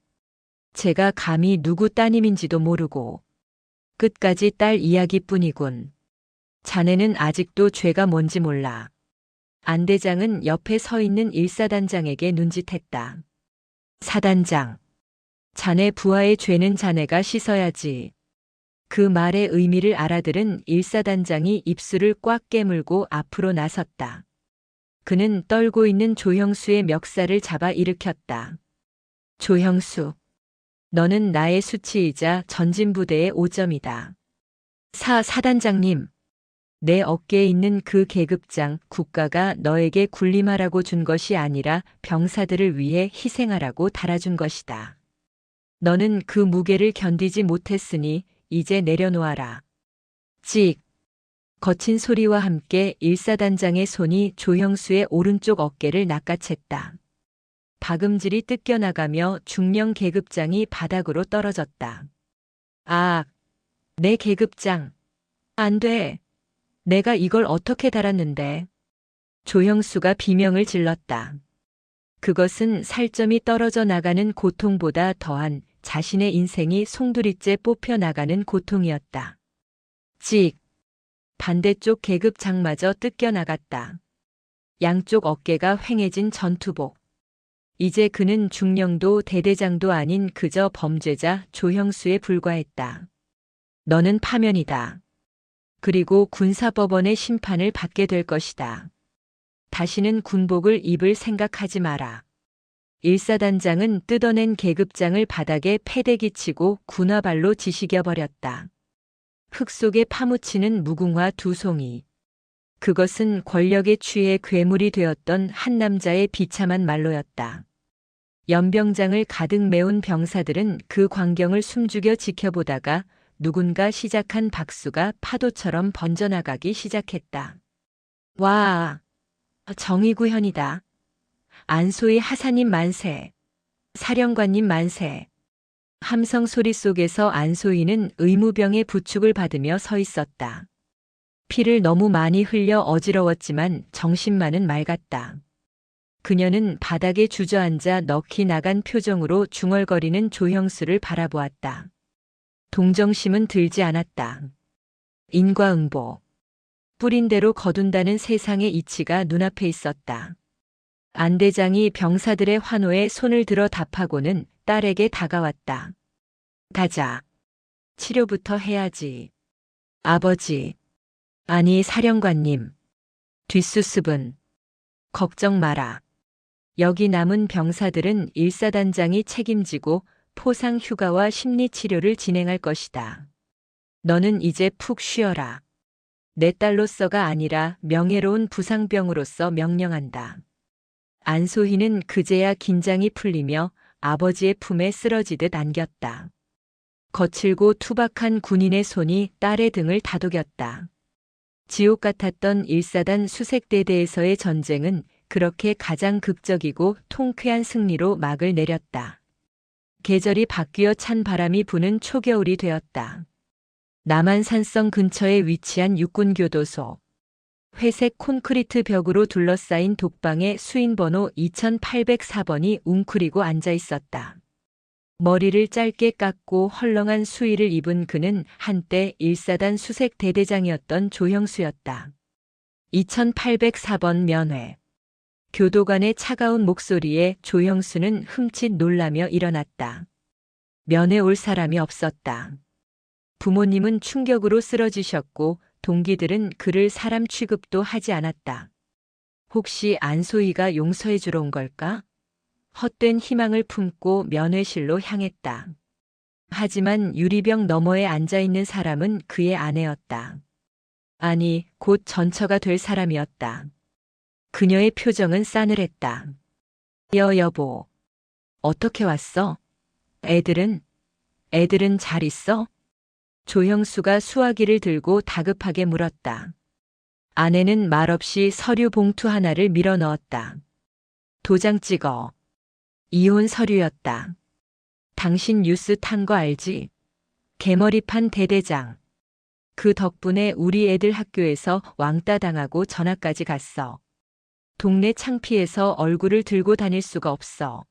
제가 감히 누구 따님인지도 모르고. 끝까지 딸 이야기뿐이군. 자네는 아직도 죄가 뭔지 몰라. 안대장은 옆에 서 있는 일사단장에게 눈짓했다. 사단장. 자네 부하의 죄는 자네가 씻어야지. 그 말의 의미를 알아들은 일사단장이 입술을 꽉 깨물고 앞으로 나섰다. 그는 떨고 있는 조형수의 멱살을 잡아 일으켰다. 조형수, 너는 나의 수치이자 전진부대의 오점이다. 사단장님, 내 어깨에 있는 그 계급장 국가가 너에게 군림하라고 준 것이 아니라 병사들을 위해 희생하라고 달아준 것이다. 너는 그 무게를 견디지 못했으니 이제 내려놓아라. 찍! 거친 소리와 함께 일사단장의 손이 조형수의 오른쪽 어깨를 낚아챘다. 박음질이 뜯겨나가며 중령 계급장이 바닥으로 떨어졌다. 아, 내 계급장. 안 돼. 내가 이걸 어떻게 달았는데. 조형수가 비명을 질렀다. 그것은 살점이 떨어져 나가는 고통보다 더한 자신의 인생이 송두리째 뽑혀 나가는 고통이었다. 찍! 반대쪽 계급장마저 뜯겨나갔다. 양쪽 어깨가 휑해진 전투복. 이제 그는 중령도 대대장도 아닌 그저 범죄자 조형수에 불과했다. 너는 파면이다. 그리고 군사법원의 심판을 받게 될 것이다. 다시는 군복을 입을 생각하지 마라. 일사단장은 뜯어낸 계급장을 바닥에 패대기 치고 군화발로 지시겨버렸다. 흙 속에 파묻히는 무궁화 두 송이. 그것은 권력에 취해 괴물이 되었던 한 남자의 비참한 말로였다. 연병장을 가득 메운 병사들은 그 광경을 숨죽여 지켜보다가 누군가 시작한 박수가 파도처럼 번져나가기 시작했다. 와, 정의구현이다. 안소희 하사님 만세. 사령관님 만세. 함성 소리 속에서 안소희는 의무병의 부축을 받으며 서 있었다. 피를 너무 많이 흘려 어지러웠지만 정신만은 맑았다. 그녀는 바닥에 주저앉아 넋이 나간 표정으로 중얼거리는 조형수를 바라보았다. 동정심은 들지 않았다. 인과응보. 뿌린 대로 거둔다는 세상의 이치가 눈앞에 있었다. 안대장이 병사들의 환호에 손을 들어 답하고는 딸에게 다가왔다. 가자. 치료부터 해야지. 아버지. 아니 사령관님. 뒷수습은. 걱정 마라. 여기 남은 병사들은 일사단장이 책임지고 포상 휴가와 심리치료를 진행할 것이다. 너는 이제 푹 쉬어라. 내 딸로서가 아니라 명예로운 부상병으로서 명령한다. 안소희는 그제야 긴장이 풀리며 아버지의 품에 쓰러지듯 안겼다. 거칠고 투박한 군인의 손이 딸의 등을 다독였다. 지옥 같았던 일사단 수색대대에서의 전쟁은 그렇게 가장 극적이고 통쾌한 승리로 막을 내렸다. 계절이 바뀌어 찬 바람이 부는 초겨울이 되었다. 남한산성 근처에 위치한 육군교도소. 회색 콘크리트 벽으로 둘러싸인 독방에 수인번호 2804번이 웅크리고 앉아 있었다. 머리를 짧게 깎고 헐렁한 수의를 입은 그는 한때 일사단 수색 대대장이었던 조형수였다. 2804번 면회. 교도관의 차가운 목소리에 조형수는 흠칫 놀라며 일어났다. 면회 올 사람이 없었다. 부모님은 충격으로 쓰러지셨고 동기들은 그를 사람 취급도 하지 않았다. 혹시 안소희가 용서해 주러 온 걸까? 헛된 희망을 품고 면회실로 향했다. 하지만 유리병 너머에 앉아있는 사람은 그의 아내였다. 아니, 곧 전처가 될 사람이었다. 그녀의 표정은 싸늘했다. 여보. 어떻게 왔어? 애들은 잘 있어? 조형수가 수화기를 들고 다급하게 물었다. 아내는 말없이 서류 봉투 하나를 밀어 넣었다. 도장 찍어. 이혼 서류였다. 당신 뉴스 탄 거 알지? 개머리판 대대장. 그 덕분에 우리 애들 학교에서 왕따 당하고 전학까지 갔어. 동네 창피해서 얼굴을 들고 다닐 수가 없어.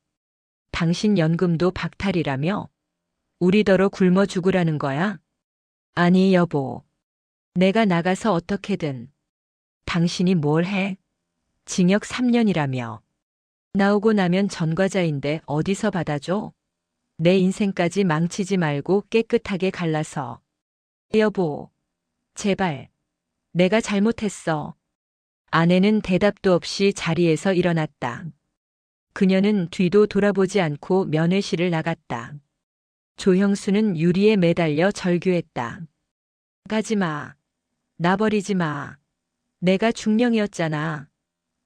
당신 연금도 박탈이라며? 우리더러 굶어 죽으라는 거야? 아니 여보. 내가 나가서 어떻게든. 당신이 뭘 해? 징역 3년이라며. 나오고 나면 전과자인데 어디서 받아줘? 내 인생까지 망치지 말고 깨끗하게 갈라서. 여보. 제발. 내가 잘못했어. 아내는 대답도 없이 자리에서 일어났다. 그녀는 뒤도 돌아보지 않고 면회실을 나갔다. 조형수는 유리에 매달려 절규했다. 가지 마. 나 버리지 마. 내가 중령이었잖아.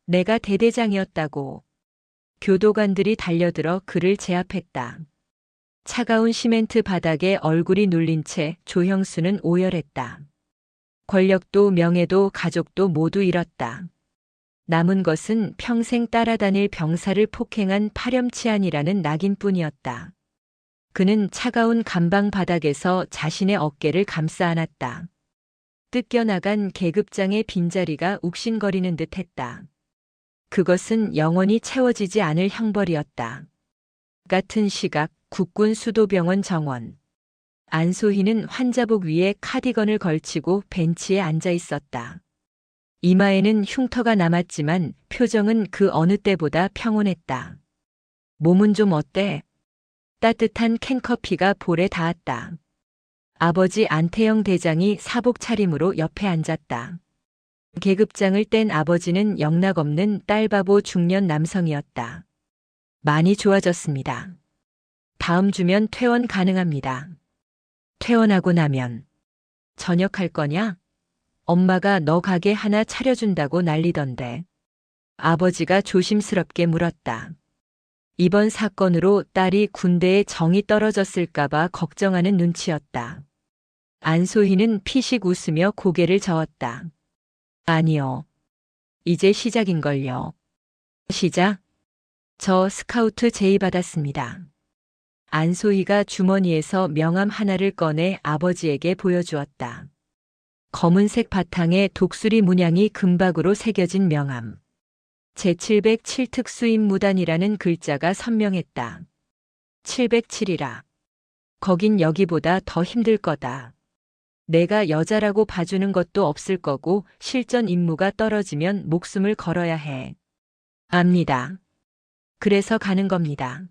내가 대대장이었다고. 교도관들이 달려들어 그를 제압했다. 차가운 시멘트 바닥에 얼굴이 눌린 채 조형수는 오열했다. 권력도 명예도 가족도 모두 잃었다. 남은 것은 평생 따라다닐 병사를 폭행한 파렴치한이라는 낙인뿐이었다. 그는 차가운 감방 바닥에서 자신의 어깨를 감싸 안았다. 뜯겨나간 계급장의 빈자리가 욱신거리는 듯했다. 그것은 영원히 채워지지 않을 형벌이었다. 같은 시각 국군 수도병원 정원. 안소희는 환자복 위에 카디건을 걸치고 벤치에 앉아 있었다. 이마에는 흉터가 남았지만 표정은 그 어느 때보다 평온했다. 몸은 좀 어때? 따뜻한 캔커피가 볼에 닿았다. 아버지 안태영 대장이 사복 차림으로 옆에 앉았다. 계급장을 뗀 아버지는 영락없는 딸바보 중년 남성이었다. 많이 좋아졌습니다. 다음 주면 퇴원 가능합니다. 퇴원하고 나면 전역할 거냐? 엄마가 너 가게 하나 차려준다고 난리던데. 아버지가 조심스럽게 물었다. 이번 사건으로 딸이 군대에 정이 떨어졌을까봐 걱정하는 눈치였다. 안소희는 피식 웃으며 고개를 저었다. 아니요. 이제 시작인걸요. 시작? 저 스카우트 제의 받았습니다. 안소희가 주머니에서 명함 하나를 꺼내 아버지에게 보여주었다. 검은색 바탕에 독수리 문양이 금박으로 새겨진 명함. 제707 특수임무단이라는 글자가 선명했다. 707이라. 거긴 여기보다 더 힘들 거다. 내가 여자라고 봐주는 것도 없을 거고 실전 임무가 떨어지면 목숨을 걸어야 해. 압니다. 그래서 가는 겁니다.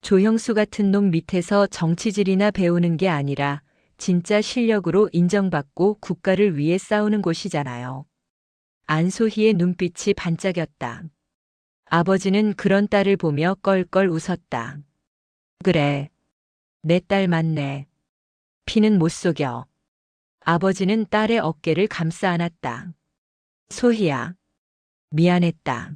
조형수 같은 놈 밑에서 정치질이나 배우는 게 아니라 진짜 실력으로 인정받고 국가를 위해 싸우는 곳이잖아요. 안소희의 눈빛이 반짝였다. 아버지는 그런 딸을 보며 껄껄 웃었다. 그래. 내 딸 맞네. 피는 못 속여. 아버지는 딸의 어깨를 감싸 안았다. 소희야. 미안했다.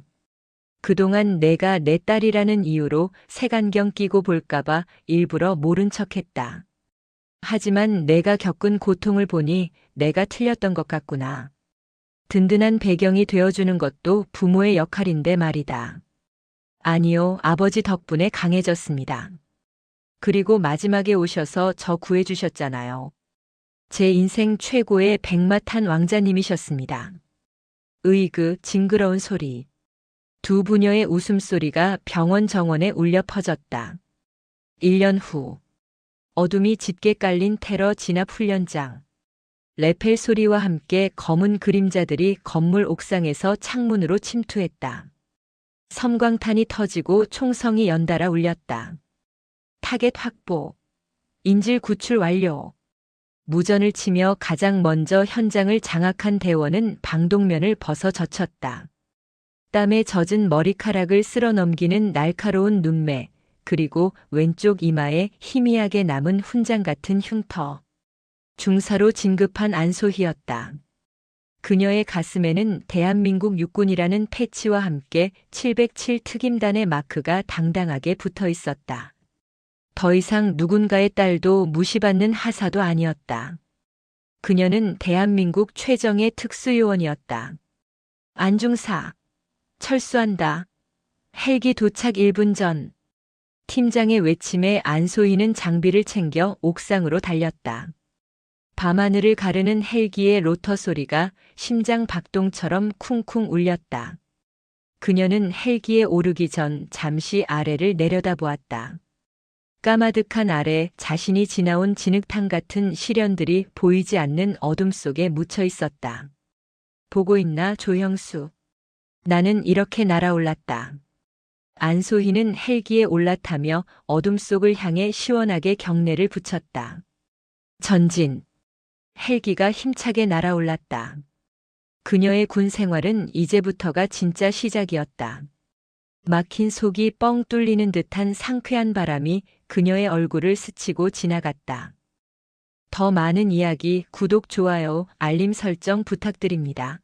그동안 내가 내 딸이라는 이유로 색안경 끼고 볼까봐 일부러 모른 척했다. 하지만 내가 겪은 고통을 보니 내가 틀렸던 것 같구나. 든든한 배경이 되어주는 것도 부모의 역할인데 말이다. 아니요, 아버지 덕분에 강해졌습니다. 그리고 마지막에 오셔서 저 구해주셨잖아요. 제 인생 최고의 백마탄 왕자님이셨습니다. 으이그 징그러운 소리. 두 부녀의 웃음소리가 병원 정원에 울려 퍼졌다. 1년 후. 어둠이 짙게 깔린 테러 진압 훈련장. 레펠 소리와 함께 검은 그림자들이 건물 옥상에서 창문으로 침투했다. 섬광탄이 터지고 총성이 연달아 울렸다. 타겟 확보. 인질 구출 완료. 무전을 치며 가장 먼저 현장을 장악한 대원은 방독면을 벗어 젖혔다. 땀에 젖은 머리카락을 쓸어 넘기는 날카로운 눈매, 그리고 왼쪽 이마에 희미하게 남은 훈장 같은 흉터. 중사로 진급한 안소희였다. 그녀의 가슴에는 대한민국 육군이라는 패치와 함께 707 특임단의 마크가 당당하게 붙어 있었다. 더 이상 누군가의 딸도 무시받는 하사도 아니었다. 그녀는 대한민국 최정예 특수요원이었다. 안중사. 철수한다. 헬기 도착 1분 전. 팀장의 외침에 안소희는 장비를 챙겨 옥상으로 달렸다. 밤하늘을 가르는 헬기의 로터 소리가 심장 박동처럼 쿵쿵 울렸다. 그녀는 헬기에 오르기 전 잠시 아래를 내려다보았다. 까마득한 아래 자신이 지나온 진흙탕 같은 시련들이 보이지 않는 어둠 속에 묻혀 있었다. 보고 있나, 조형수? 나는 이렇게 날아올랐다. 안소희는 헬기에 올라타며 어둠 속을 향해 시원하게 경례를 붙였다. 전진. 헬기가 힘차게 날아올랐다. 그녀의 군 생활은 이제부터가 진짜 시작이었다. 막힌 속이 뻥 뚫리는 듯한 상쾌한 바람이 그녀의 얼굴을 스치고 지나갔다. 더 많은 이야기, 구독, 좋아요, 알림 설정 부탁드립니다.